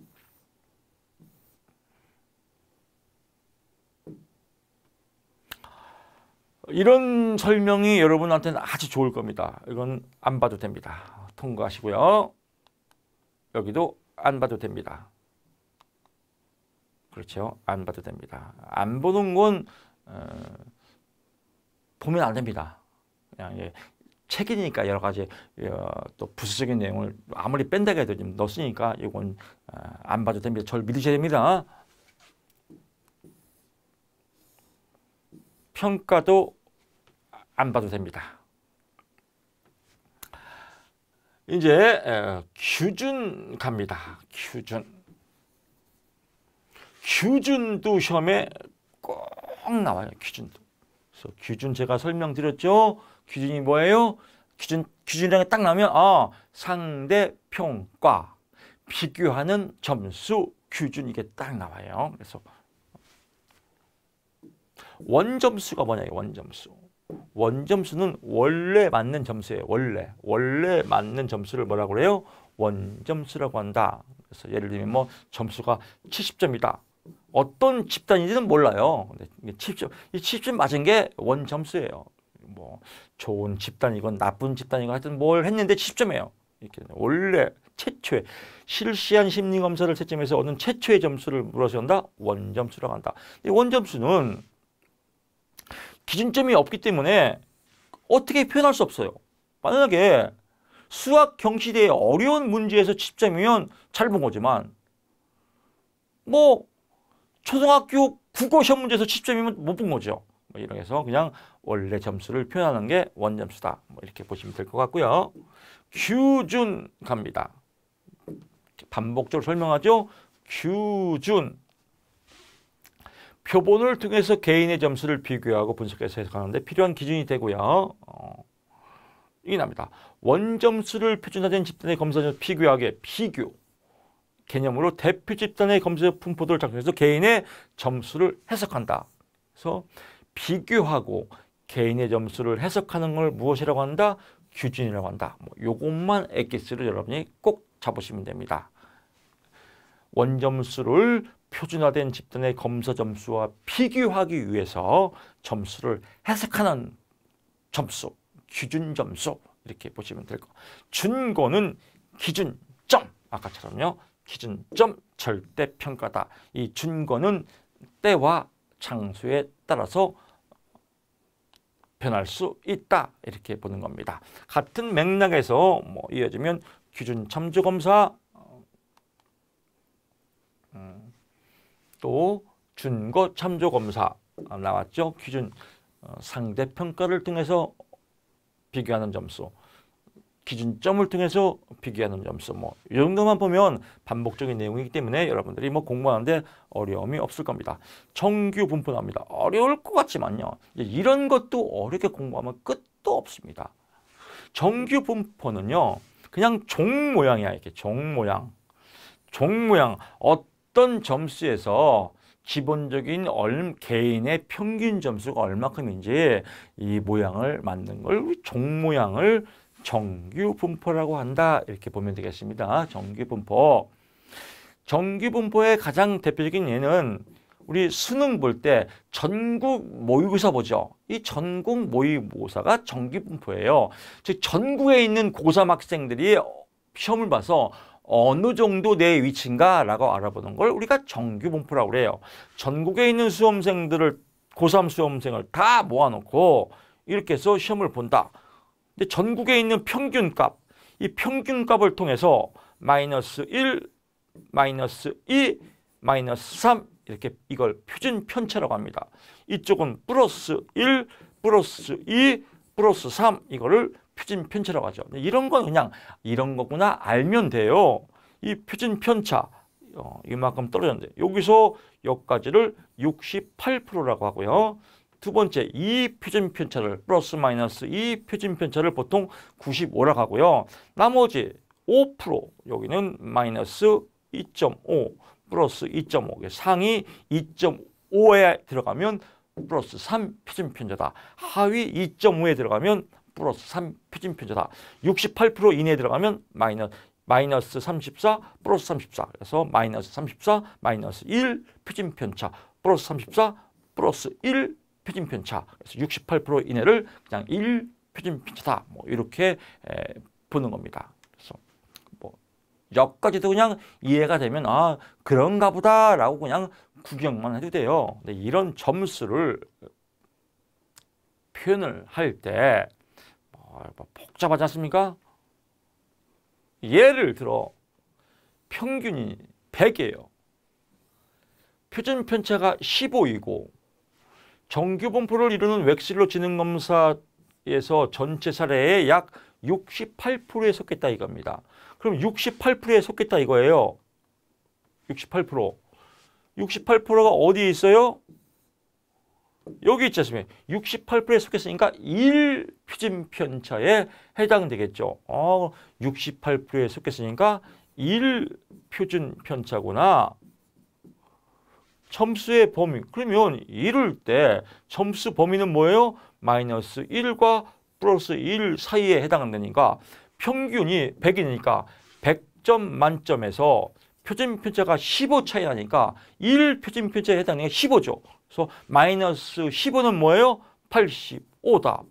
[SPEAKER 1] 이런 설명이 여러분한테는 아주 좋을 겁니다. 이건 안 봐도 됩니다. 통과하시고요. 여기도 안 봐도 됩니다. 그렇죠. 안 봐도 됩니다. 안 보는 건 보면 안 됩니다. 그냥 책이니까 여러 가지 또 부수적인 내용을 아무리 뺀다고 해도 좀 넣었으니까 이건 안 봐도 됩니다. 저를 믿으셔야 됩니다. 평가도 안 봐도 됩니다. 이제 규준 갑니다. 규준도 시험에 꼭 나와요. 규준도. 그래서 규준 제가 설명드렸죠. 규준이 뭐예요? 규준이랑 딱 나오면 상대평가 비교하는 점수 규준 이게 딱 나와요. 그래서 원점수가 뭐냐? 원점수. 원점수는 원래 맞는 점수예요. 원래 맞는 점수를 뭐라고 그래요? 원점수라고 한다. 그래서 예를 들면 뭐 점수가 70점이다. 어떤 집단인지는 몰라요. 근데 이 70점 맞은 게 원점수예요. 뭐 좋은 집단이건 나쁜 집단이건 하여튼 뭘 했는데 70점이에요. 이렇게 원래 최초의 실시한 심리검사를 채점해서 얻는 최초의 점수를 물어서 한다. 원점수라고 한다. 이 원점수는 기준점이 없기 때문에 어떻게 표현할 수 없어요. 만약에 수학 경시대의 어려운 문제에서 70점이면 잘 본 거지만 뭐 초등학교 국어 시험 문제에서 10점이면 못 본 거죠. 뭐 이렇게 해서 그냥 원래 점수를 표현하는 게 원점수다. 뭐 이렇게 보시면 될 것 같고요. 규준 갑니다. 반복적으로 설명하죠. 규준. 표본을 통해서 개인의 점수를 비교하고 분석해서 해석하는데 필요한 기준이 되고요. 이게 납니다. 원점수를 표준화된 집단의 검사점 비교하게 비교. 개념으로 대표 집단의 검사 분포도를 작성해서 개인의 점수를 해석한다. 그래서 비교하고 개인의 점수를 해석하는 걸 무엇이라고 한다? 규준이라고 한다. 뭐 요것만 엑기스를 여러분이 꼭 잡으시면 됩니다. 원점수를 표준화된 집단의 검사 점수와 비교하기 위해서 점수를 해석하는 점수, 기준 점수 이렇게 보시면 될 것. 준거는 기준점, 아까처럼요. 기준점 절대평가다. 이 준거는 때와 장소에 따라서 변할 수 있다. 이렇게 보는 겁니다. 같은 맥락에서 뭐 이어지면 기준 참조검사, 또 준거 참조검사 나왔죠. 기준 상대평가를 통해서 비교하는 점수, 기준점을 통해서 비교하는 점수, 뭐 이 정도만 보면 반복적인 내용이기 때문에 여러분들이 뭐 공부하는데 어려움이 없을 겁니다. 정규 분포 나옵니다. 어려울 것 같지만요. 이런 것도 어렵게 공부하면 끝도 없습니다. 정규 분포는요, 그냥 종 모양이야. 이렇게 종 모양. 어떤 점수에서 기본적인 개인의 평균 점수가 얼마큼인지 이 모양을 만든 걸 종 모양을 정규 분포라고 한다. 이렇게 보면 되겠습니다. 정규 분포. 정규 분포의 가장 대표적인 예는 우리 수능 볼 때 전국 모의고사 보죠. 이 전국 모의고사가 정규 분포예요. 즉 전국에 있는 고3 학생들이 시험을 봐서 어느 정도 내 위치인가 라고 알아보는 걸 우리가 정규 분포라고 그래요. 전국에 있는 수험생들을 고3 수험생을 다 모아놓고 이렇게 해서 시험을 본다. 근데 전국에 있는 평균값, 이 평균값을 통해서 마이너스 1, 마이너스 2, 마이너스 3 이렇게 이걸 표준 편차라고 합니다. 이쪽은 플러스 1, 플러스 2, 플러스 3 이거를 표준 편차라고 하죠. 이런 건 그냥 이런 거구나 알면 돼요. 이 표준 편차 이만큼 떨어졌는데 여기서 여기까지를 68%라고 하고요. 두 번째 이 표준 편차를 플러스 마이너스 이 표준 편차를 보통 95라고 하고요. 나머지 5% 여기는 마이너스 2.5 플러스 2.5 상위 2.5에 들어가면 플러스 3 표준 편차다. 하위 2.5에 들어가면 플러스 3 표준 편차다. 68% 이내에 들어가면 마이너스 34 플러스 34 그래서 마이너스 34 마이너스 1 표준 편차 플러스 34 플러스 1 표준 편차 그래서 68% 이내를 그냥 1 표준 편차다. 뭐 이렇게 보는 겁니다. 그래서 뭐 여기까지도 그냥 이해가 되면 아 그런가 보다라고 그냥 구경만 해도 돼요. 근데 이런 점수를 표현을 할 때 복잡하지 않습니까? 예를 들어 평균이 100이에요. 표준 편차가 15이고 정규 분포를 이루는 웩실로 지능 검사에서 전체 사례의 약 68%에 속했다 이겁니다. 그럼 68%에 속했다 이거예요. 68%. 68%가 어디에 있어요? 여기 있지 않습니까? 68%에 속했으니까 1 표준 편차에 해당되겠죠. 68%에 속했으니까 1 표준 편차구나. 점수의 범위. 그러면 이럴 때 점수 범위는 뭐예요? 마이너스 1과 플러스 1 사이에 해당한다니까 평균이 100이니까 100점 만점에서 표준 편차가 15 차이 나니까 1 표준 편차에 해당하는 게 15죠. 그래서 마이너스 15는 뭐예요? 85다.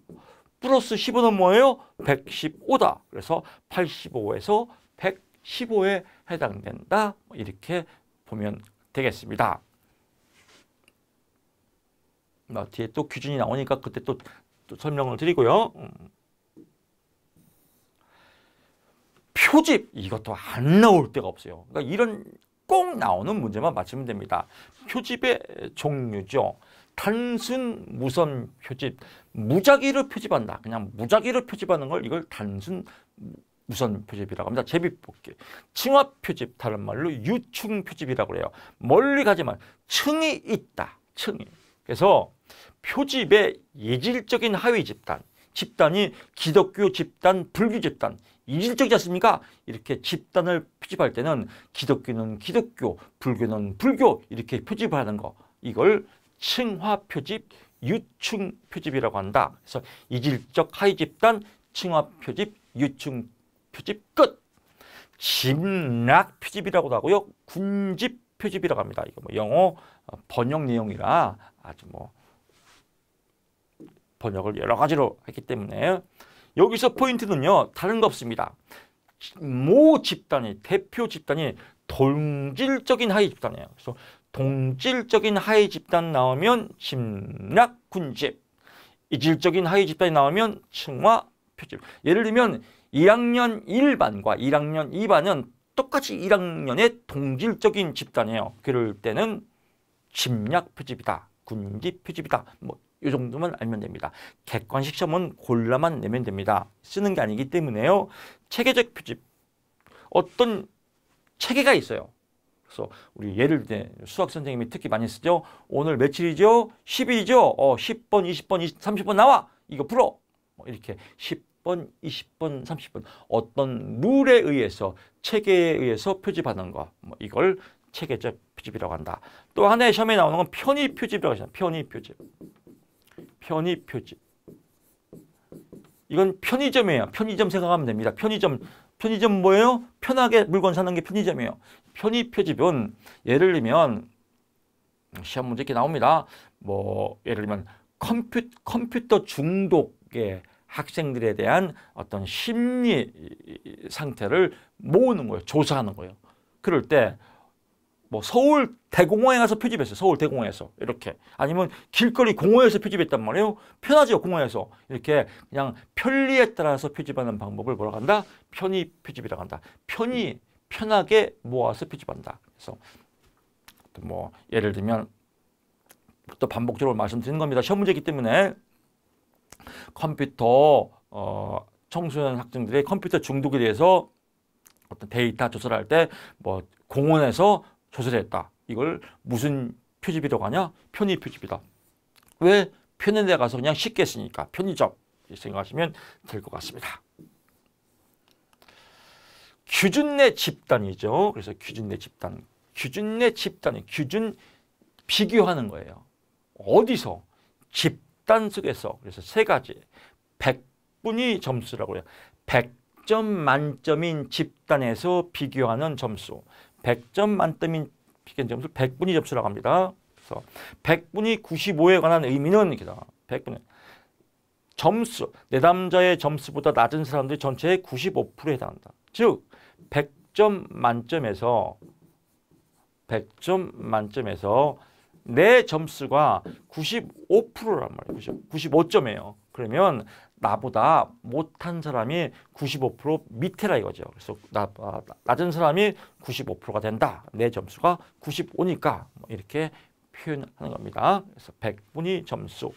[SPEAKER 1] 플러스 15는 뭐예요? 115다. 그래서 85에서 115에 해당된다. 이렇게 보면 되겠습니다. 뒤에 또 기준이 나오니까 그때 또 설명을 드리고요. 표집 이것도 안 나올 데가 없어요. 그러니까 이런 꼭 나오는 문제만 맞추면 됩니다. 표집의 종류죠. 단순 무선 표집, 무작위로 표집한다. 그냥 무작위로 표집하는 걸 이걸 단순 무선 표집이라고 합니다. 제비뽑기. 층화 표집, 다른 말로 유충 표집이라고 해요. 멀리 가지만 층이 있다. 층이. 그래서 표집의 예질적인 하위 집단, 집단이 기독교 집단, 불교 집단, 이질적이지 않습니까? 이렇게 집단을 표집할 때는 기독교는 기독교, 불교는 불교 이렇게 표집을 하는 거. 이걸 층화 표집, 유충 표집이라고 한다. 그래서 이질적 하위 집단, 층화 표집, 유충 표집 끝. 집락 표집이라고도 하고요. 군집 표집이라고 합니다. 이거 뭐 영어 번역 내용이라 아주 뭐 번역을 여러 가지로 했기 때문에 여기서 포인트는요. 다른 거 없습니다. 모 집단이 대표 집단이 동질적인 하위 집단이에요. 그래서 동질적인 하위 집단 나오면 집락 군집, 이질적인 하위 집단이 나오면 층화 표집. 예를 들면 1학년 1반과 1학년 2반은 똑같이 1학년의 동질적인 집단이에요. 그럴 때는 집락 표집이다. 군집 표집이다. 뭐 이 정도만 알면 됩니다. 객관식 시험은 골라만 내면 됩니다. 쓰는 게 아니기 때문에요. 체계적 표집. 어떤 체계가 있어요. 그래서 우리 예를 들어 수학 선생님이 특히 많이 쓰죠. 오늘 며칠이죠? 10일이죠? 10번, 20번, 30번 나와. 이거 풀어. 이렇게 10번, 20번, 30번. 어떤 룰에 의해서 체계에 의해서 표집하는 거. 이걸 체계적 표집이라고 한다. 또 하나의 시험에 나오는 건 편의 표집이라고 하잖아요. 편의 표집. 편의 표집. 이건 편의점이에요. 편의점 생각하면 됩니다. 편의점 뭐예요? 편하게 물건 사는 게 편의점이에요. 편의 표집은 예를 들면 시험 문제 이렇게 나옵니다. 뭐 예를 들면 컴퓨터 중독의 학생들에 대한 어떤 심리 상태를 모으는 거예요. 조사하는 거예요. 그럴 때 뭐 서울 대공원에 가서 표집했어요. 서울 대공원에서 이렇게. 아니면 길거리 공원에서 표집했단 말이에요. 편하죠. 공원에서. 이렇게 그냥 편리에 따라서 표집하는 방법을 뭐라고 한다? 편의 표집이라고 한다. 편하게 모아서 표집한다. 그래서 뭐 예를 들면 또 반복적으로 말씀드리는 겁니다. 시험 문제이기 때문에 컴퓨터 청소년 학생들의 컴퓨터 중독에 대해서 어떤 데이터 조사를 할 때 뭐 공원에서 조사를 했다. 이걸 무슨 표집이라고 하냐? 편의 표집이다. 왜? 편의 데 가서 그냥 쉽게 쓰니까 편의점 생각하시면 될 것 같습니다. 규준 내 집단이죠. 그래서 규준 내 집단. 규준 내 집단이 규준 비교하는 거예요. 어디서? 집단 속에서. 그래서 세 가지. 100분이 점수라고 해요. 100점 만점인 집단에서 비교하는 점수. 100점 만점인 점수 100분위 점수라고 합니다. 그래서 100분위 95에 관한 의미는 이렇게 나와. 100분위 점수, 내담자의 점수보다 낮은 사람들이 전체의 95%에 해당한다. 즉 100점 만점에서 내 점수가 95%란 말이에요. 95점이에요. 그러면 나보다 못한 사람이 95% 밑에라 이거죠. 그래서 낮은 사람이 95%가 된다. 내 점수가 95니까 이렇게 표현하는 겁니다. 그래서 100분위 점수.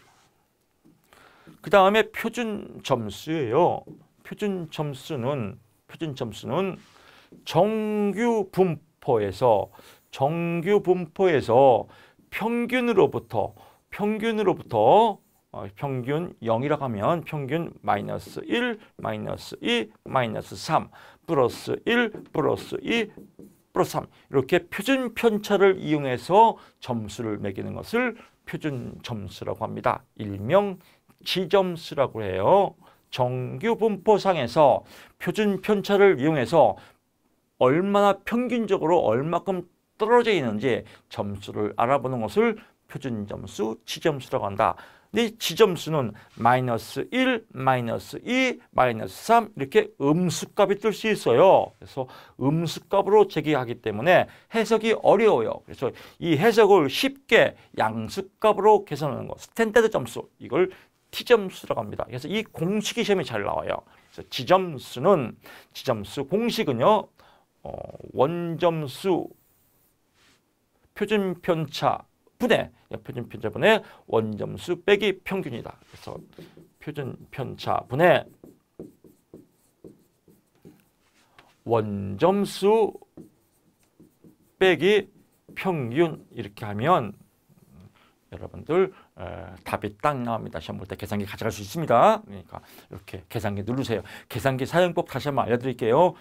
[SPEAKER 1] 그 다음에 표준 점수예요. 표준 점수는 정규 분포에서 평균으로부터 평균 0이라고 하면 평균 마이너스 1, 마이너스 2, 마이너스 3, 플러스 1, 플러스 2, 플러스 3 이렇게 표준 편차를 이용해서 점수를 매기는 것을 표준 점수라고 합니다. 일명 지점수라고 해요. 정규 분포상에서 표준 편차를 이용해서 얼마나 평균적으로 얼마큼 떨어져 있는지 점수를 알아보는 것을 표준 점수, 지점수라고 한다. 근데 지점수는 마이너스 1, 마이너스 2, 마이너스 3 이렇게 음수값이 뜰 수 있어요. 그래서 음수값으로 제기하기 때문에 해석이 어려워요. 그래서 이 해석을 쉽게 양수값으로 계산하는 것, 스탠다드 점수, 이걸 T점수라고 합니다. 그래서 이 공식이 시험에 잘 나와요. 그래서 지점수 공식은요, 원점수 표준편차 분의 원점수 빼기 평균이다. 그래서 표준편차 분의 원점수 빼기 평균 이렇게 하면 여러분들 답이 딱 나옵니다. 시험 볼 때 계산기 가져갈 수 있습니다. 그러니까 이렇게 계산기 누르세요. 계산기 사용법 다시 한번 알려드릴게요.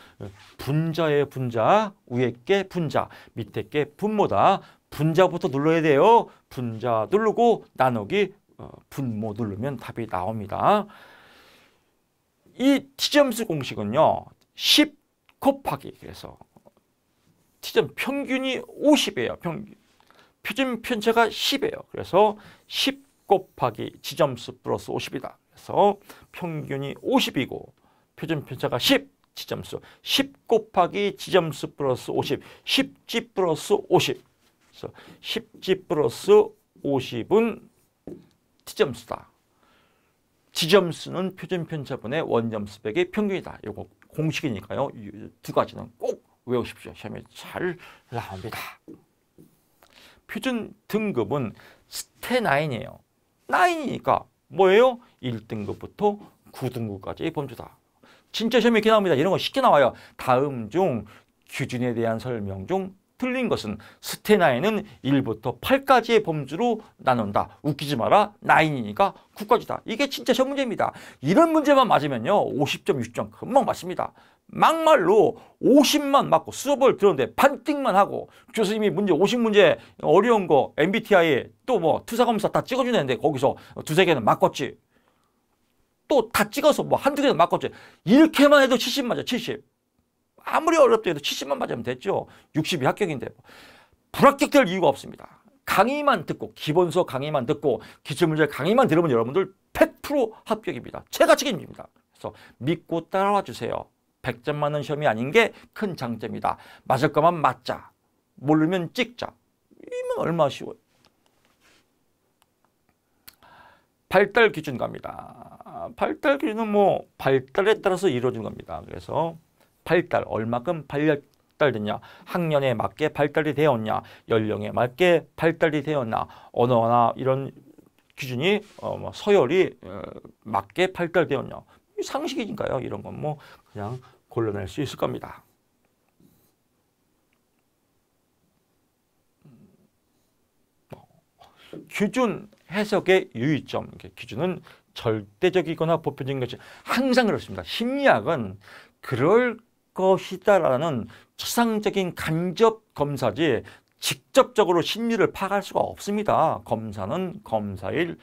[SPEAKER 1] 분자예요. 분자. 위에 게 분자, 밑에 게 분모다. 분자부터 눌러야 돼요. 분자 누르고 나누기 분모 누르면 답이 나옵니다. 이 T점수 공식은요. 10 곱하기 그래서 T점 평균이 50이에요. 표준 편차가 10이에요. 그래서 10 곱하기 지점수 플러스 50이다. 그래서 평균이 50이고 표준 편차가 10, 지점수 10 곱하기 지점수 플러스 50, 10G 플러스 50. 그래서 10G 플러스 50은 T점수다. 지점수는 표준 편차분의 원점수 빼기 평균이다. 이거 공식이니까요. 이 두 가지는 꼭 외우십시오. 시험에 잘 나옵니다. 표준 등급은 스테9이에요. 9이니까 뭐예요? 1등급부터 9등급까지의 범주다. 진짜 시험에 이렇게 나옵니다. 이런 거 쉽게 나와요. 다음 중 기준에 대한 설명 중 틀린 것은 스테9은 1부터 8까지의 범주로 나눈다. 웃기지 마라. 9이니까 9까지다. 이게 진짜 시험 문제입니다. 이런 문제만 맞으면요. 50점, 60점 금방 맞습니다. 막말로 50만 맞고 수업을 들었는데 반띵만 하고 교수님이 문제 50문제 어려운 거 MBTI 또 뭐 투사검사 다 찍어주는데 거기서 두세 개는 맞겠지. 또 다 찍어서 뭐 한두 개는 맞겠지. 이렇게만 해도 70 맞아. 70. 아무리 어렵다 해도 70만 맞으면 됐죠. 60이 합격인데 불합격될 이유가 없습니다. 강의만 듣고 기본서 강의만 듣고 기출문제 강의만 들으면 여러분들 100% 합격입니다. 제가 책임집니다. 그래서 믿고 따라와 주세요. 100점 맞는 시험이 아닌 게 큰 장점이다. 맞을 거만 맞자. 모르면 찍자. 이면 얼마나 쉬워요. 발달 기준 갑니다. 발달 기준은 뭐 발달에 따라서 이루어진 겁니다. 그래서 발달, 얼마큼 발달됐냐, 학년에 맞게 발달이 되었냐, 연령에 맞게 발달이 되었나, 언어나 이런 기준이 서열이 맞게 발달되었냐. 상식이니까요. 이런 건 뭐 그냥 골라낼 수 있을 겁니다. 기준 해석의 유의점. 기준은 절대적이거나 보편적인 것이 항상 그렇습니다. 심리학은 그럴 것이다라는 추상적인 간접 검사지 직접적으로 심리를 파악할 수가 없습니다. 검사는 검사일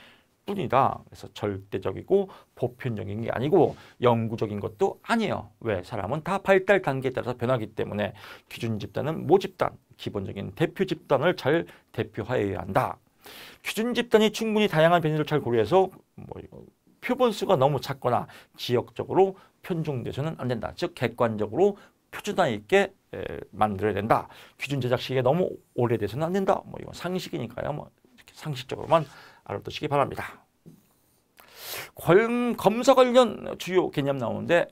[SPEAKER 1] 뿐이다. 그래서 절대적이고 보편적인 게 아니고 영구적인 것도 아니에요. 왜? 사람은 다 발달 단계에 따라서 변하기 때문에 기준 집단은 모집단, 기본적인 대표 집단을 잘 대표하여야 한다. 기준 집단이 충분히 다양한 변이를 잘 고려해서 표본수가 너무 작거나 지역적으로 편중돼서는 안 된다. 즉 객관적으로 표준화 있게 만들어야 된다. 기준 제작 시기가 너무 오래돼서는 안 된다. 이건 상식이니까요. 이렇게 상식적으로만 알아두시기 바랍니다. 검사 관련 주요 개념 나오는데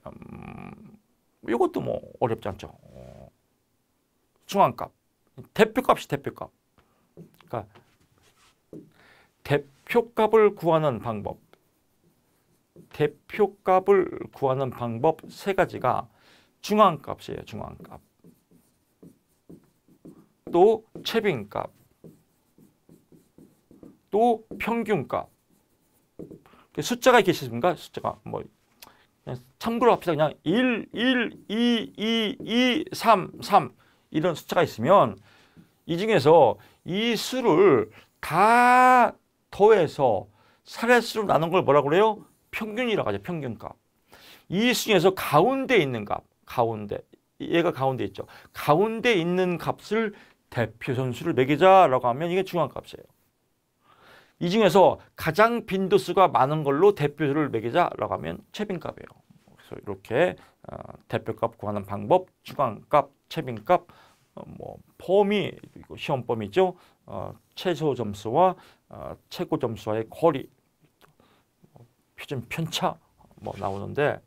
[SPEAKER 1] 이것도 뭐 어렵지 않죠. 중앙값, 대표값이 대표값. 그러니까 대표값을 구하는 방법. 대표값을 구하는 방법 세 가지가 중앙값이에요. 중앙값. 또 최빈값. 또 평균값. 숫자가 이렇게 있습니까? 숫자가 뭐 그냥 참고로 합시다. 그냥 1, 1, 2, 2, 2, 3, 3 이런 숫자가 있으면 이 중에서 이 수를 다 더해서 사례수로 나눈 걸 뭐라고 그래요? 평균이라고 하죠. 평균값. 이 수 중에서 가운데 있는 값, 가운데 얘가 가운데 있죠. 가운데 있는 값을 대표 선수를 매기자라고 하면 이게 중앙값이에요. 이 중에서 가장 빈도수가 많은 걸로 대표를 매기자라고 하면 최빈값이에요. 그래서 이렇게 대표값 구하는 방법, 중앙값, 최빈값, 뭐 범위, 시험 범위죠. 최소 점수와 최고 점수와의 거리, 표준 편차 뭐 나오는데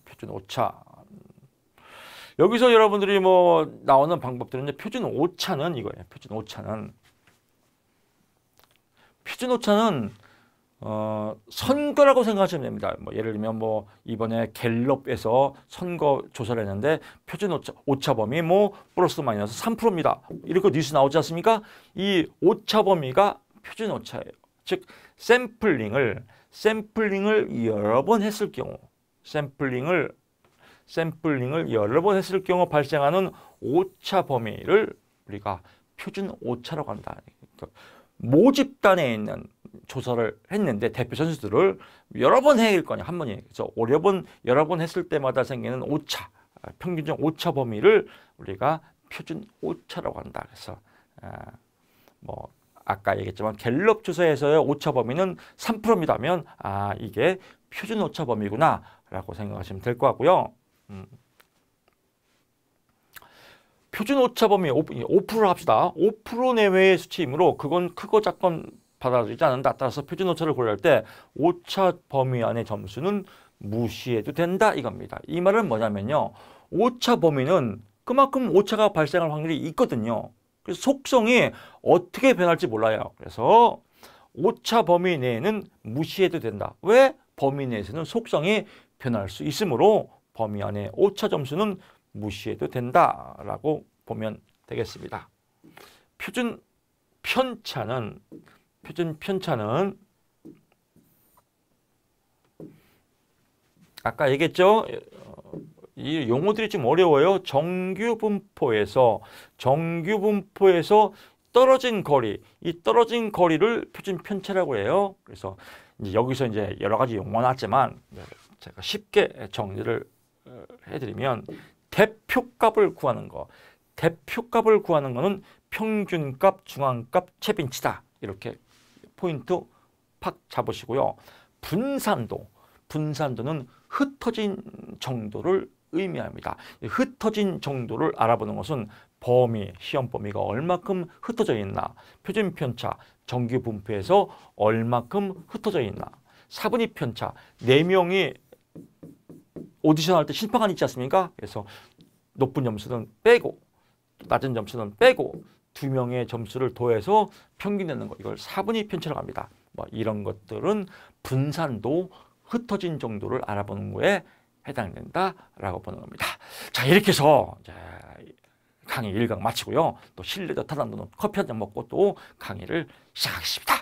[SPEAKER 1] 표준 오차. 여기서 여러분들이 뭐 나오는 방법들은 이제 표준 오차는 이거예요. 표준 오차는 선거라고 생각하시면 됩니다. 뭐 예를 들면 뭐 이번에 갤럽에서 선거 조사를 했는데 표준 오차 범위 뭐 플러스 마이너스 3%입니다. 이렇게 뉴스 나오지 않습니까? 이 오차 범위가 표준 오차예요. 즉 샘플링을 여러 번 했을 경우 샘플링을 여러 번 했을 경우 발생하는 오차 범위를 우리가 표준 오차라고 한다. 그러니까 모집단에 있는 조사를 했는데 대표 선수들을 여러 번 해야 거냐 한 번이. 그래서 여러 번 했을 때마다 생기는 오차, 평균적 오차 범위를 우리가 표준 오차라고 한다. 그래서 뭐 아까 얘기했지만 갤럽 조사에서의 오차 범위는 3%입니다면 이게 표준 오차 범위구나라고 생각하시면 될 것 같고요. 표준 오차 범위 5% 합시다. 5% 내외의 수치이므로 그건 크고 작건 받아들이지 않는다. 따라서 표준 오차를 고려할 때 오차 범위 안의 점수는 무시해도 된다 이겁니다. 이 말은 뭐냐면요. 오차 범위는 그만큼 오차가 발생할 확률이 있거든요. 그래서 속성이 어떻게 변할지 몰라요. 그래서 오차 범위 내에는 무시해도 된다. 왜? 범위 내에서는 속성이 변할 수 있으므로 범위 안에 오차 점수는 무시해도 된다라고 보면 되겠습니다. 표준 편차는 아까 얘기했죠? 이 용어들이 좀 어려워요. 정규 분포에서 떨어진 거리, 이 떨어진 거리를 표준 편차라고 해요. 그래서 이제 여기서 이제 여러 가지 용어 나왔지만 제가 쉽게 정리를 해드리면 대표값을 구하는 거는 평균값, 중앙값, 최빈치다. 이렇게 포인트 팍 잡으시고요. 분산도는 흩어진 정도를 의미합니다. 흩어진 정도를 알아보는 것은 시험 범위가 얼마큼 흩어져 있나, 표준 편차, 정규 분포에서 얼마큼 흩어져 있나, 사분위 편차, 4명이 오디션 할 때 심판관 있지 않습니까? 그래서 높은 점수는 빼고 낮은 점수는 빼고 2명의 점수를 더해서 평균 내는 거, 이걸 사분위 편차라고 합니다. 뭐 이런 것들은 분산도, 흩어진 정도를 알아보는 거에 해당된다라고 보는 겁니다. 자, 이렇게 해서 강의 1강 마치고요. 또 실내도 타당도는 커피 한 잔 먹고 또 강의를 시작하겠습니다.